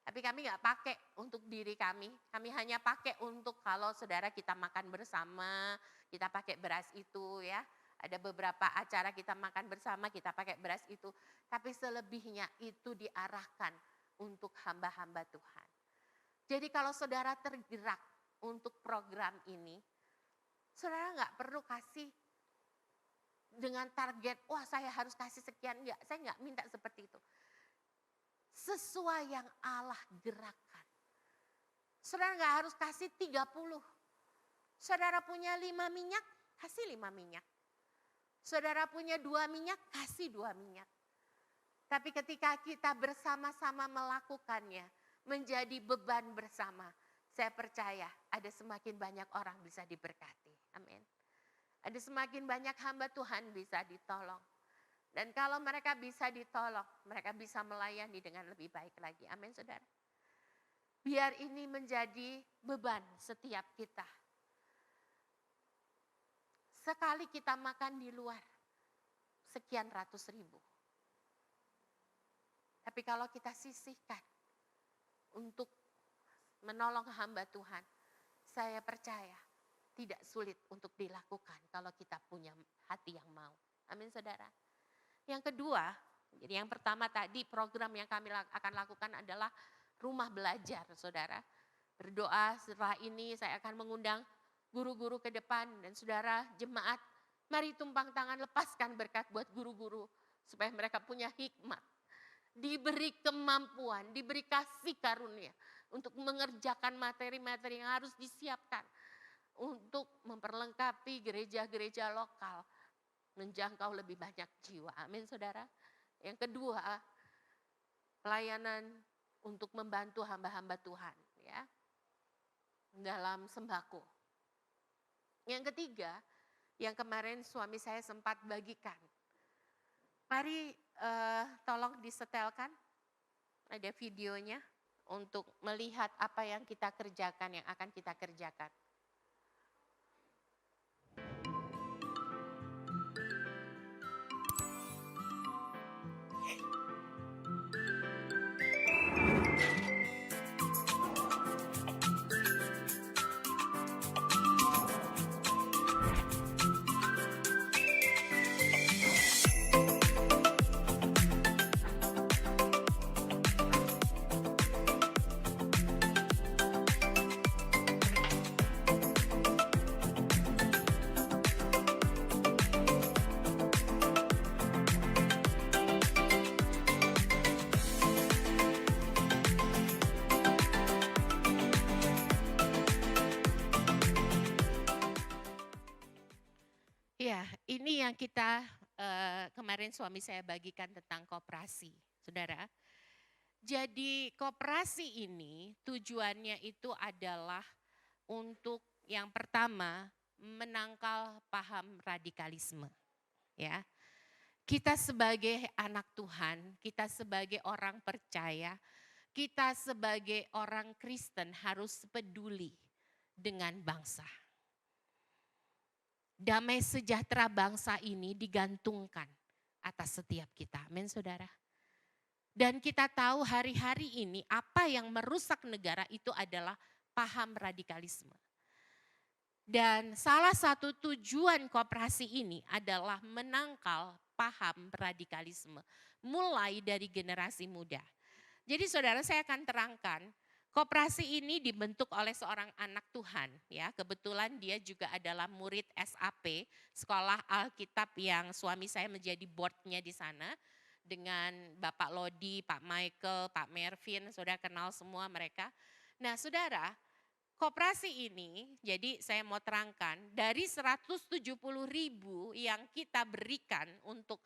[SPEAKER 2] Tapi kami nggak pakai untuk diri kami hanya pakai untuk kalau saudara kita makan bersama, kita pakai beras itu ya. Ada beberapa acara kita makan bersama, kita pakai beras itu. Tapi selebihnya itu diarahkan untuk hamba-hamba Tuhan. Jadi kalau saudara tergerak untuk program ini, saudara nggak perlu kasih dengan target, wah saya harus kasih sekian. Enggak, saya nggak minta seperti itu. Sesuai yang Allah gerakan. Saudara nggak harus kasih 30. Saudara punya 5 minyak, kasih 5 minyak. Saudara punya 2 minyak, kasih 2 minyak. Tapi ketika kita bersama-sama melakukannya, menjadi beban bersama, saya percaya ada semakin banyak orang bisa diberkati. Amin. Ada semakin banyak hamba Tuhan bisa ditolong. Dan kalau mereka bisa ditolong, mereka bisa melayani dengan lebih baik lagi. Amin, saudara. Biar ini menjadi beban setiap kita. Sekali kita makan di luar, sekian ratus ribu. Tapi kalau kita sisihkan untuk menolong hamba Tuhan, saya percaya tidak sulit untuk dilakukan kalau kita punya hati yang mau. Amin, saudara. Yang kedua, jadi yang pertama tadi program yang kami akan lakukan adalah rumah belajar, saudara. Berdoa setelah ini saya akan mengundang guru-guru ke depan dan saudara jemaat, mari tumpang tangan lepaskan berkat buat guru-guru supaya mereka punya hikmat, diberi kemampuan, diberi kasih karunia untuk mengerjakan materi-materi yang harus disiapkan untuk memperlengkapi gereja-gereja lokal, menjangkau lebih banyak jiwa. Amin, saudara. Yang kedua, pelayanan untuk membantu hamba-hamba Tuhan ya dalam sembako. Yang ketiga, yang kemarin suami saya sempat bagikan. Mari tolong disetelkan, ada videonya untuk melihat apa yang kita kerjakan, yang akan kita kerjakan. yang kita kemarin suami saya bagikan tentang koperasi, saudara. Jadi koperasi ini tujuannya itu adalah untuk yang pertama menangkal paham radikalisme, ya. Kita sebagai anak Tuhan, kita sebagai orang percaya, kita sebagai orang Kristen harus peduli dengan bangsa. Damai sejahtera bangsa ini digantungkan atas setiap kita. Amin, saudara. Dan kita tahu hari-hari ini apa yang merusak negara itu adalah paham radikalisme. Dan salah satu tujuan koperasi ini adalah menangkal paham radikalisme. Mulai dari generasi muda. Jadi saudara, saya akan terangkan. Koperasi ini dibentuk oleh seorang anak Tuhan, ya. Kebetulan dia juga adalah murid SAP, Sekolah Alkitab, yang suami saya menjadi boardnya di sana, dengan Bapak Lodi, Pak Michael, Pak Mervin, saudara kenal semua mereka. Nah saudara, koperasi ini, jadi saya mau terangkan, dari 170.000 yang kita berikan untuk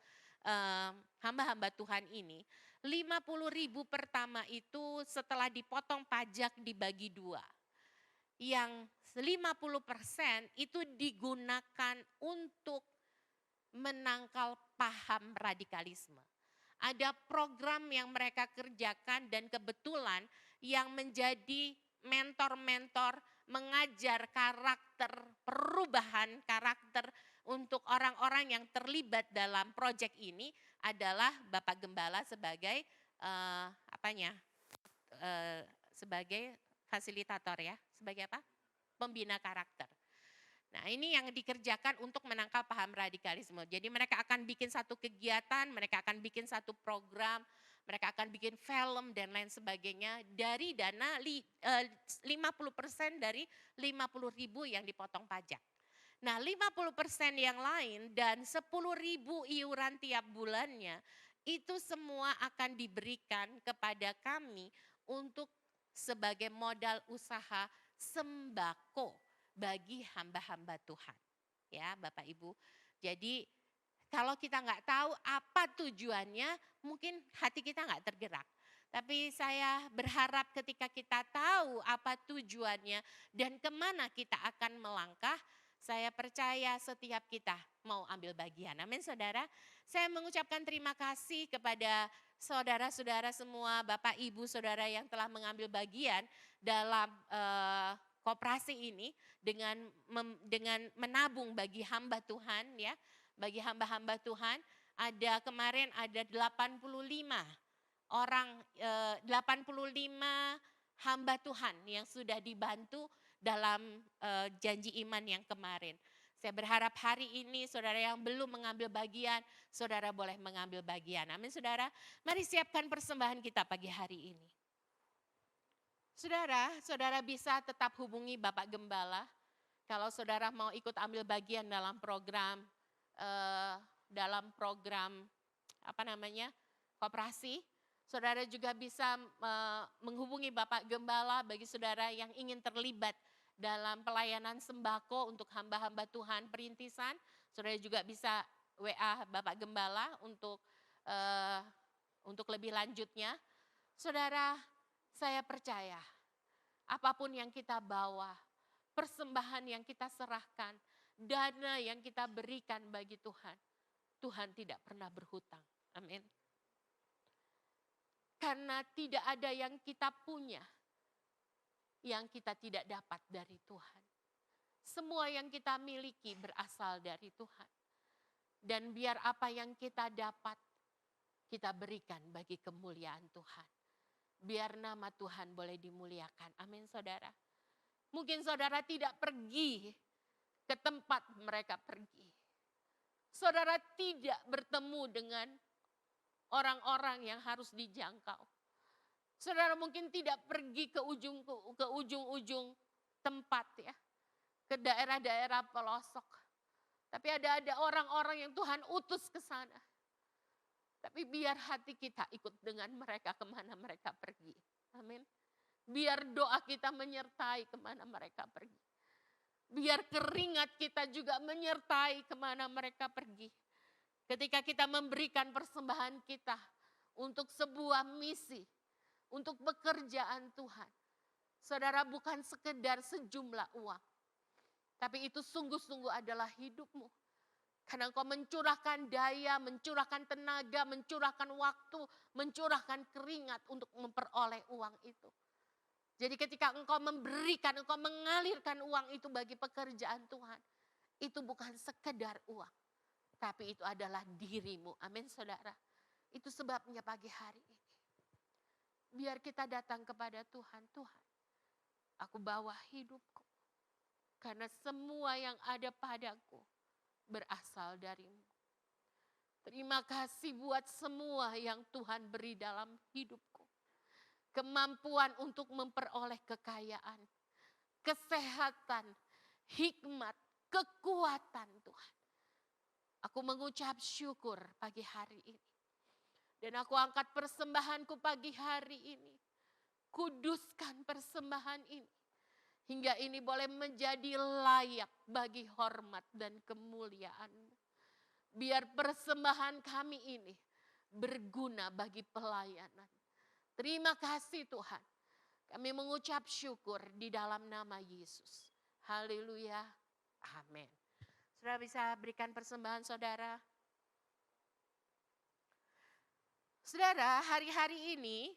[SPEAKER 2] hamba-hamba Tuhan ini, 50.000 pertama itu setelah dipotong pajak dibagi 2. Yang 50% itu digunakan untuk menangkal paham radikalisme. Ada program yang mereka kerjakan dan kebetulan yang menjadi mentor-mentor mengajar karakter, perubahan karakter untuk orang-orang yang terlibat dalam proyek ini adalah Bapak Gembala sebagai sebagai fasilitator, ya, sebagai apa? Pembina karakter. Nah, ini yang dikerjakan untuk menangkal paham radikalisme. Jadi mereka akan bikin satu kegiatan, mereka akan bikin satu program, mereka akan bikin film dan lain sebagainya dari dana 50% dari 50.000 yang dipotong pajak. Nah 50% yang lain dan 10.000 iuran tiap bulannya itu semua akan diberikan kepada kami untuk sebagai modal usaha sembako bagi hamba-hamba Tuhan. Ya Bapak Ibu, jadi kalau kita nggak tahu apa tujuannya, mungkin hati kita nggak tergerak. Tapi saya berharap ketika kita tahu apa tujuannya dan kemana kita akan melangkah, saya percaya setiap kita mau ambil bagian. Amin saudara. Saya mengucapkan terima kasih kepada saudara-saudara semua, Bapak Ibu saudara yang telah mengambil bagian dalam koperasi ini dengan menabung bagi hamba Tuhan, ya. Bagi hamba-hamba Tuhan, kemarin ada 85 orang, 85 hamba Tuhan yang sudah dibantu dalam janji iman yang kemarin. Saya berharap hari ini saudara yang belum mengambil bagian, saudara boleh mengambil bagian. Amin saudara. Mari siapkan persembahan kita pagi hari ini. Saudara, saudara bisa tetap hubungi Bapak Gembala. Kalau saudara mau ikut ambil bagian dalam program koperasi, saudara juga bisa menghubungi Bapak Gembala bagi saudara yang ingin terlibat dalam pelayanan sembako untuk hamba-hamba Tuhan perintisan. Saudara juga bisa WA Bapak Gembala untuk lebih lanjutnya. Saudara, saya percaya apapun yang kita bawa, persembahan yang kita serahkan, dana yang kita berikan bagi Tuhan, Tuhan tidak pernah berhutang. Amin. Karena tidak ada yang kita punya yang kita tidak dapat dari Tuhan. Semua yang kita miliki berasal dari Tuhan. Dan biar apa yang kita dapat, kita berikan bagi kemuliaan Tuhan. Biar nama Tuhan boleh dimuliakan. Amin saudara. Mungkin saudara tidak pergi ke tempat mereka pergi. Saudara tidak bertemu dengan orang-orang yang harus dijangkau. Saudara mungkin tidak pergi ke ujung-ujung tempat, ya, ke daerah-daerah pelosok. Tapi ada orang-orang yang Tuhan utus ke sana. Tapi biar hati kita ikut dengan mereka kemana mereka pergi. Amin. Biar doa kita menyertai kemana mereka pergi. Biar keringat kita juga menyertai kemana mereka pergi. Ketika kita memberikan persembahan kita untuk sebuah misi, untuk pekerjaan Tuhan. Saudara, bukan sekedar sejumlah uang. Tapi itu sungguh-sungguh adalah hidupmu. Karena engkau mencurahkan daya, mencurahkan tenaga, mencurahkan waktu, mencurahkan keringat untuk memperoleh uang itu. Jadi ketika engkau memberikan, engkau mengalirkan uang itu bagi pekerjaan Tuhan. Itu bukan sekedar uang. Tapi itu adalah dirimu. Amin saudara. Itu sebabnya pagi hari ini. Biar kita datang kepada Tuhan. Tuhan, aku bawa hidupku. Karena semua yang ada padaku berasal darimu. Terima kasih buat semua yang Tuhan beri dalam hidupku. Kemampuan untuk memperoleh kekayaan, kesehatan, hikmat, kekuatan Tuhan. Aku mengucap syukur pagi hari ini. Dan aku angkat persembahanku pagi hari ini. Kuduskan persembahan ini. Hingga ini boleh menjadi layak bagi hormat dan kemuliaan-Mu. Biar persembahan kami ini berguna bagi pelayanan. Terima kasih Tuhan. Kami mengucap syukur di dalam nama Yesus. Haleluya. Amin. Saudara bisa berikan persembahan saudara. Saudara, hari-hari ini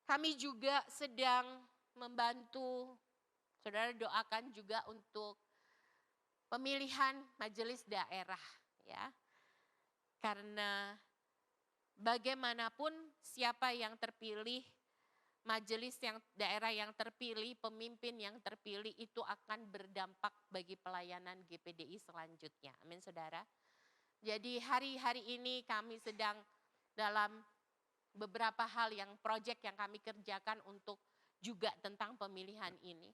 [SPEAKER 2] kami juga sedang membantu. Saudara doakan juga untuk pemilihan majelis daerah ya. Karena bagaimanapun siapa yang terpilih, majelis yang daerah yang terpilih, pemimpin yang terpilih itu akan berdampak bagi pelayanan GPDI selanjutnya. Amin saudara. Jadi hari-hari ini kami sedang dalam beberapa hal yang proyek yang kami kerjakan untuk juga tentang pemilihan ini.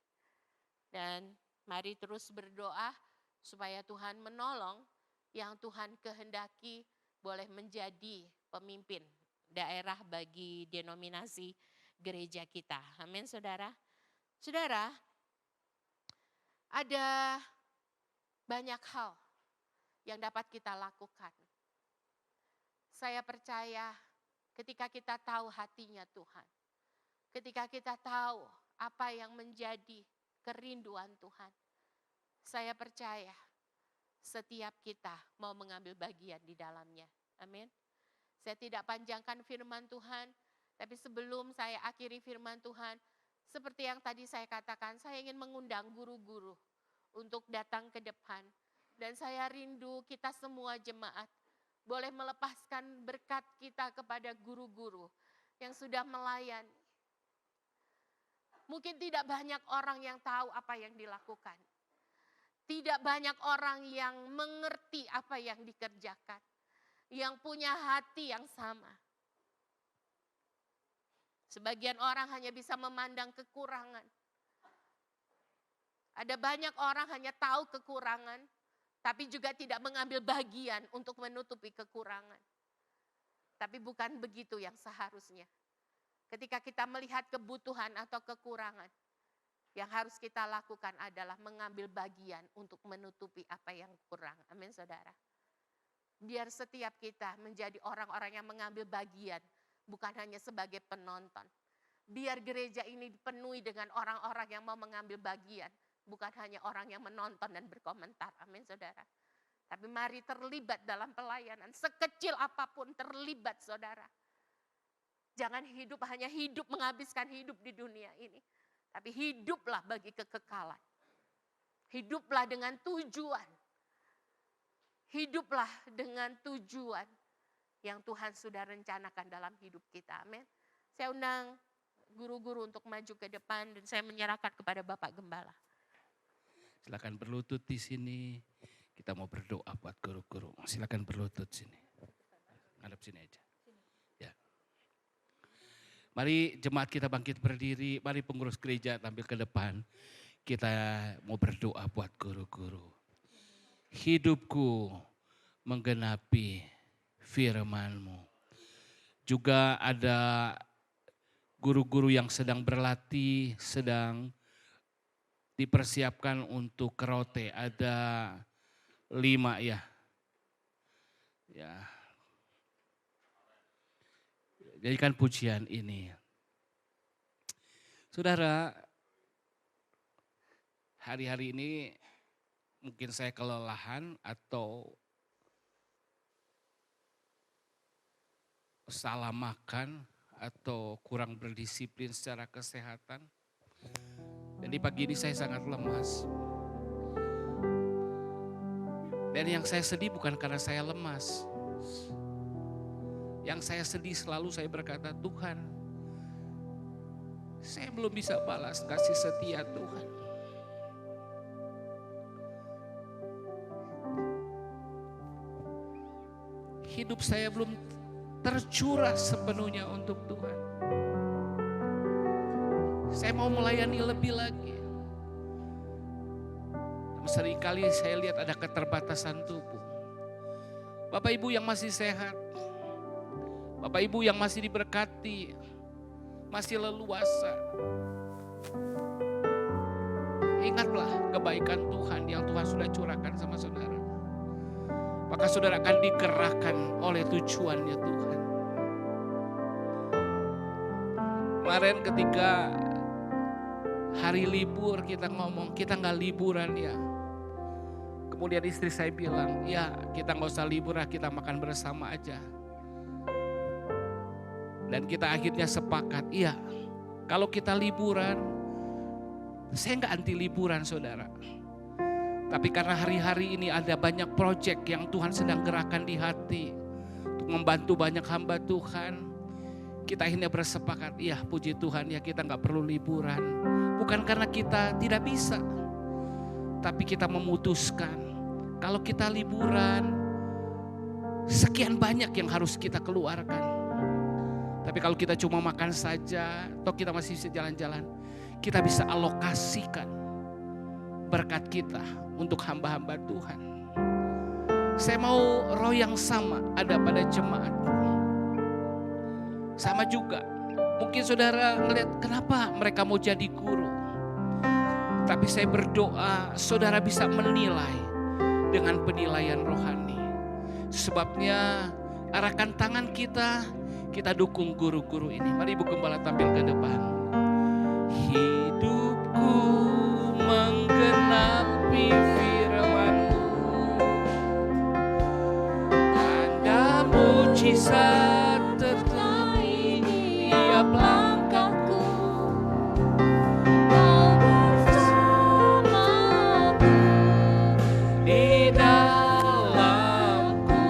[SPEAKER 2] Dan mari terus berdoa supaya Tuhan menolong yang Tuhan kehendaki boleh menjadi pemimpin daerah bagi denominasi gereja kita. Amin saudara. Saudara, ada banyak hal yang dapat kita lakukan. Saya percaya ketika kita tahu hatinya Tuhan. Ketika kita tahu apa yang menjadi kerinduan Tuhan. Saya percaya setiap kita mau mengambil bagian di dalamnya. Amin. Saya tidak panjangkan firman Tuhan, tapi sebelum saya akhiri firman Tuhan, seperti yang tadi saya katakan, saya ingin mengundang guru-guru untuk datang ke depan. Dan saya rindu kita semua jemaat boleh melepaskan berkat kita kepada guru-guru yang sudah melayani. Mungkin tidak banyak orang yang tahu apa yang dilakukan. Tidak banyak orang yang mengerti apa yang dikerjakan. Yang punya hati yang sama. Sebagian orang hanya bisa memandang kekurangan. Ada banyak orang hanya tahu kekurangan, tapi juga tidak mengambil bagian untuk menutupi kekurangan. Tapi bukan begitu yang seharusnya. Ketika kita melihat kebutuhan atau kekurangan, yang harus kita lakukan adalah mengambil bagian untuk menutupi apa yang kurang. Amin saudara. Biar setiap kita menjadi orang-orang yang mengambil bagian, bukan hanya sebagai penonton. Biar gereja ini dipenuhi dengan orang-orang yang mau mengambil bagian, bukan hanya orang yang menonton dan berkomentar. Amin saudara. Tapi mari terlibat dalam pelayanan, sekecil apapun terlibat saudara. Jangan hidup hanya hidup menghabiskan hidup di dunia ini. Tapi hiduplah bagi kekekalan. Hiduplah dengan tujuan. Hiduplah dengan tujuan yang Tuhan sudah rencanakan dalam hidup kita. Amin. Saya undang guru-guru untuk maju ke depan dan saya menyerahkan kepada Bapak Gembala.
[SPEAKER 3] Silakan berlutut di sini. Kita mau berdoa buat guru-guru. Silakan berlutut sini. Ngadep sini aja. Ya. Mari jemaat kita bangkit berdiri. Mari pengurus gereja tampil ke depan. Kita mau berdoa buat guru-guru. Hidupku menggenapi firman-Mu. Juga ada guru-guru yang sedang berlatih, sedang dipersiapkan untuk kerote, ada 5 ya. Ya. Jadikan pujian ini. Saudara, hari-hari ini mungkin saya kelelahan atau salah makan atau kurang berdisiplin secara kesehatan. Jadi pagi ini saya sangat lemas. Dan yang saya sedih bukan karena saya lemas. Yang saya sedih selalu saya berkata, Tuhan, saya belum bisa balas kasih setia Tuhan. Hidup saya belum tercurah sepenuhnya untuk Tuhan. Saya mau melayani lebih lagi. Seringkali saya lihat ada keterbatasan tubuh. Bapak Ibu yang masih sehat, Bapak Ibu yang masih diberkati, masih leluasa, ingatlah kebaikan Tuhan yang Tuhan sudah curahkan sama saudara. Maka saudara akan dikerahkan oleh tujuannya Tuhan. Kemarin ketika hari libur kita ngomong, kita nggak liburan ya. Kemudian istri saya bilang, ya kita nggak usah libur lah, kita makan bersama aja. Dan kita akhirnya sepakat, iya kalau kita liburan, saya nggak anti liburan saudara. Tapi karena hari-hari ini ada banyak proyek yang Tuhan sedang gerakkan di hati. Untuk membantu banyak hamba Tuhan. Kita akhirnya bersepakat, iya puji Tuhan ya kita nggak perlu liburan. Bukan karena kita tidak bisa. Tapi kita memutuskan, kalau kita liburan, sekian banyak yang harus kita keluarkan. Tapi kalau kita cuma makan saja, atau kita masih bisa jalan-jalan, kita bisa alokasikan berkat kita untuk hamba-hamba Tuhan. Saya mau roh yang sama ada pada jemaat. Sama juga, mungkin saudara ngelihat kenapa mereka mau jadi guru. Tapi saya berdoa saudara bisa menilai dengan penilaian rohani. Sebabnya arahkan tangan kita, kita dukung guru-guru ini. Mari Ibu Gembala tampil ke depan. Hidupku menggenapi firman-Mu, tanda mujizat tertulis tiap langkahku. Kau bersamaku di dalamku,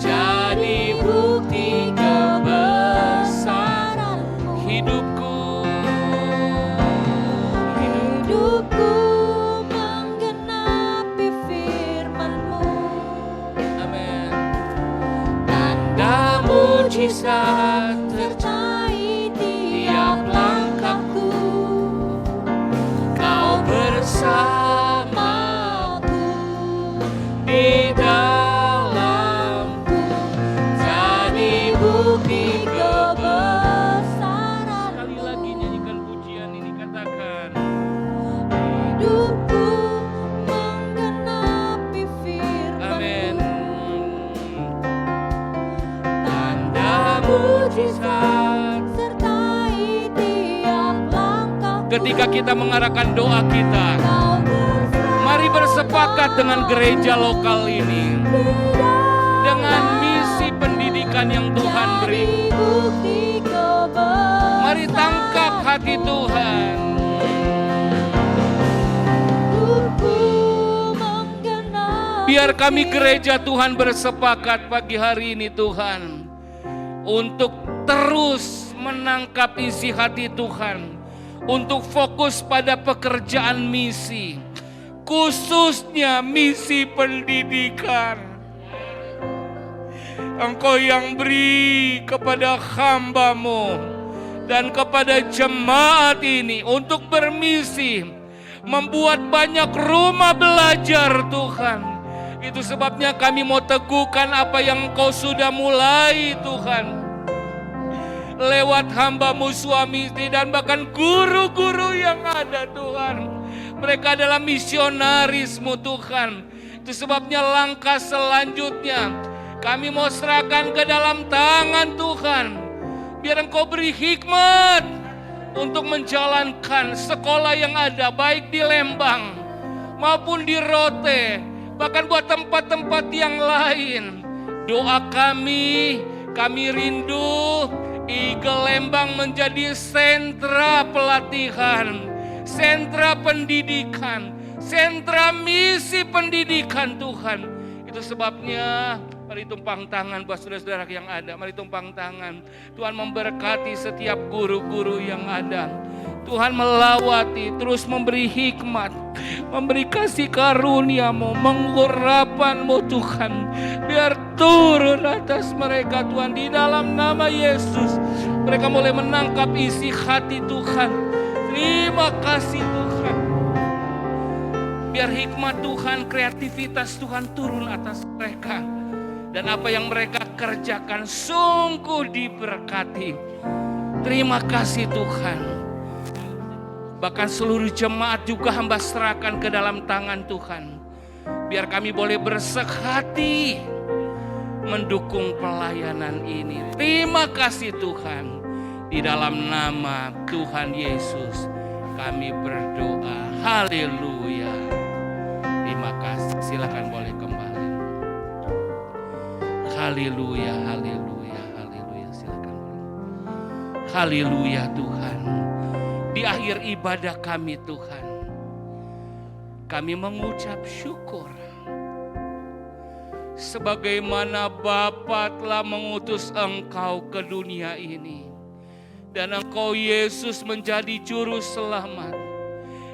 [SPEAKER 3] jadi bukti kebesaran hidupku. Mujizat sertai tiap langkahku, Kau bersamaku di dalamku, jadi bukti kebesaran. Sekali lagi nyanyikan pujian ini, katakan hidupku menggenapi firman-Mu. Mujizat sertai tiap langkahku. Ketika kita mengarahkan doa kita, mari bersepakat dengan gereja lokal ini, dengan misi pendidikan yang Tuhan beri. Mari tangkap hati Tuhan. Biar kami gereja Tuhan bersepakat pagi hari ini Tuhan, untuk terus menangkap isi hati Tuhan, untuk fokus pada pekerjaan misi, khususnya misi pendidikan. Engkau yang beri kepada hamba-Mu dan kepada jemaat ini untuk bermisi, membuat banyak rumah belajar Tuhan. Itu sebabnya kami mau teguhkan apa yang Engkau sudah mulai Tuhan. Lewat hamba-Mu suami istri dan bahkan guru-guru yang ada Tuhan. Mereka adalah misionaris-Mu Tuhan. Itu sebabnya langkah selanjutnya kami mau serahkan ke dalam tangan Tuhan. Biar Engkau beri hikmat untuk menjalankan sekolah yang ada, baik di Lembang maupun di Rote, bahkan buat tempat-tempat yang lain. Doa kami rindu Eagle Lembang menjadi sentra pelatihan, sentra pendidikan, sentra misi pendidikan Tuhan. Itu sebabnya mari tumpang tangan buat saudara-saudara yang ada. Mari tumpang tangan. Tuhan memberkati setiap guru-guru yang ada. Tuhan melawati, terus memberi hikmat, memberi kasih karunia-Mu, mengurapan-Mu Tuhan. Biar turun atas mereka Tuhan, di dalam nama Yesus. Mereka mulai menangkap isi hati Tuhan. Terima kasih Tuhan. Biar hikmat Tuhan, kreativitas Tuhan turun atas mereka. Dan apa yang mereka kerjakan sungguh diberkati. Terima kasih Tuhan. Bahkan seluruh jemaat juga hamba serahkan ke dalam tangan Tuhan. Biar kami boleh bersehati mendukung pelayanan ini. Terima kasih Tuhan. Di dalam nama Tuhan Yesus kami berdoa. Haleluya. Terima kasih. Silakan boleh kembali. Haleluya, haleluya, haleluya. Silakan. Haleluya Tuhan. Di akhir ibadah kami Tuhan, kami mengucap syukur. Sebagaimana Bapa telah mengutus Engkau ke dunia ini. Dan Engkau Yesus menjadi juru selamat.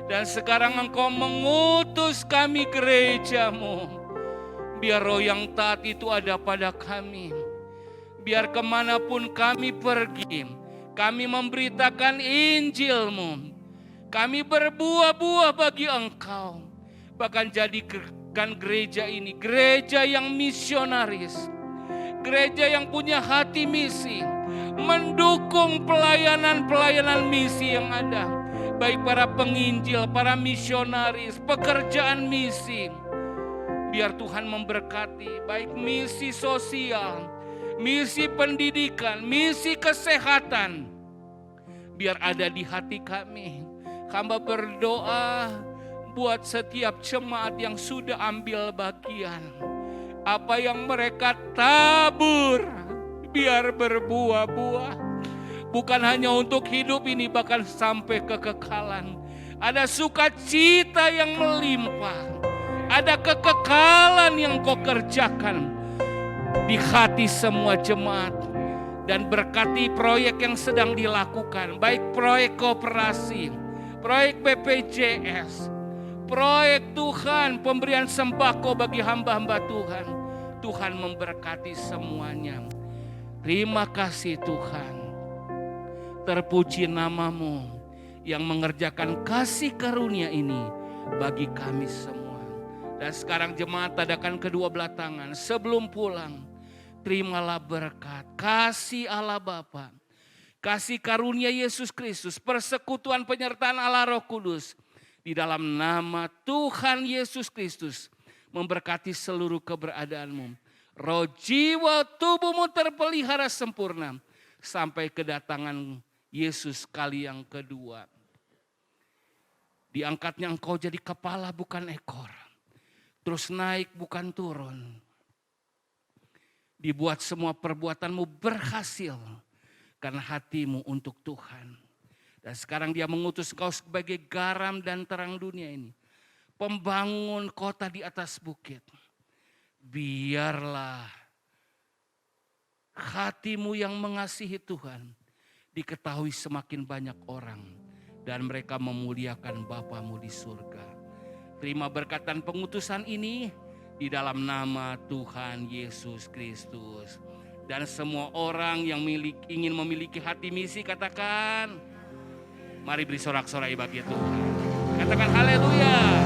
[SPEAKER 3] Dan sekarang Engkau mengutus kami gereja-Mu. Biar roh yang taat itu ada pada kami. Biar kemanapun kami pergi, kami memberitakan Injil-Mu. Kami berbuah-buah bagi Engkau. Bahkan jadikan gereja ini gereja yang misionaris. Gereja yang punya hati misi. Mendukung pelayanan-pelayanan misi yang ada. Baik para penginjil, para misionaris, pekerjaan misi. Biar Tuhan memberkati baik misi sosial, misi pendidikan, misi kesehatan. Biar ada di hati kami. Hamba berdoa buat setiap jemaat yang sudah ambil bagian. Apa yang mereka tabur biar berbuah-buah. Bukan hanya untuk hidup ini, bahkan sampai kekekalan. Ada sukacita yang melimpah. Ada kekekalan yang Kau kerjakan di hati semua jemaat. Dan berkati proyek yang sedang dilakukan. Baik proyek koperasi, proyek BPJS, proyek Tuhan pemberian sembako bagi hamba-hamba Tuhan. Tuhan memberkati semuanya. Terima kasih Tuhan. Terpuji nama-Mu yang mengerjakan kasih karunia ini bagi kami semua. Dan sekarang jemaat adakan kedua belah tangan. Sebelum pulang, terimalah berkat, kasih Allah Bapa, kasih karunia Yesus Kristus, persekutuan penyertaan Allah Roh Kudus. Di dalam nama Tuhan Yesus Kristus, memberkati seluruh keberadaanmu. Roh, jiwa, tubuhmu terpelihara sempurna sampai kedatangan Yesus kali yang kedua. Diangkatnya Engkau jadi kepala bukan ekor. Terus naik bukan turun. Dibuat semua perbuatanmu berhasil karena hatimu untuk Tuhan. Dan sekarang Dia mengutus Engkau sebagai garam dan terang dunia ini. Pembangun kota di atas bukit. Biarlah hatimu yang mengasihi Tuhan diketahui semakin banyak orang. Dan mereka memuliakan Bapamu di surga. Terima berkatan pengutusan ini di dalam nama Tuhan Yesus Kristus. Dan semua orang yang ingin memiliki hati misi katakan, mari beri sorak-sorai bagi Tuhan. Katakan haleluya.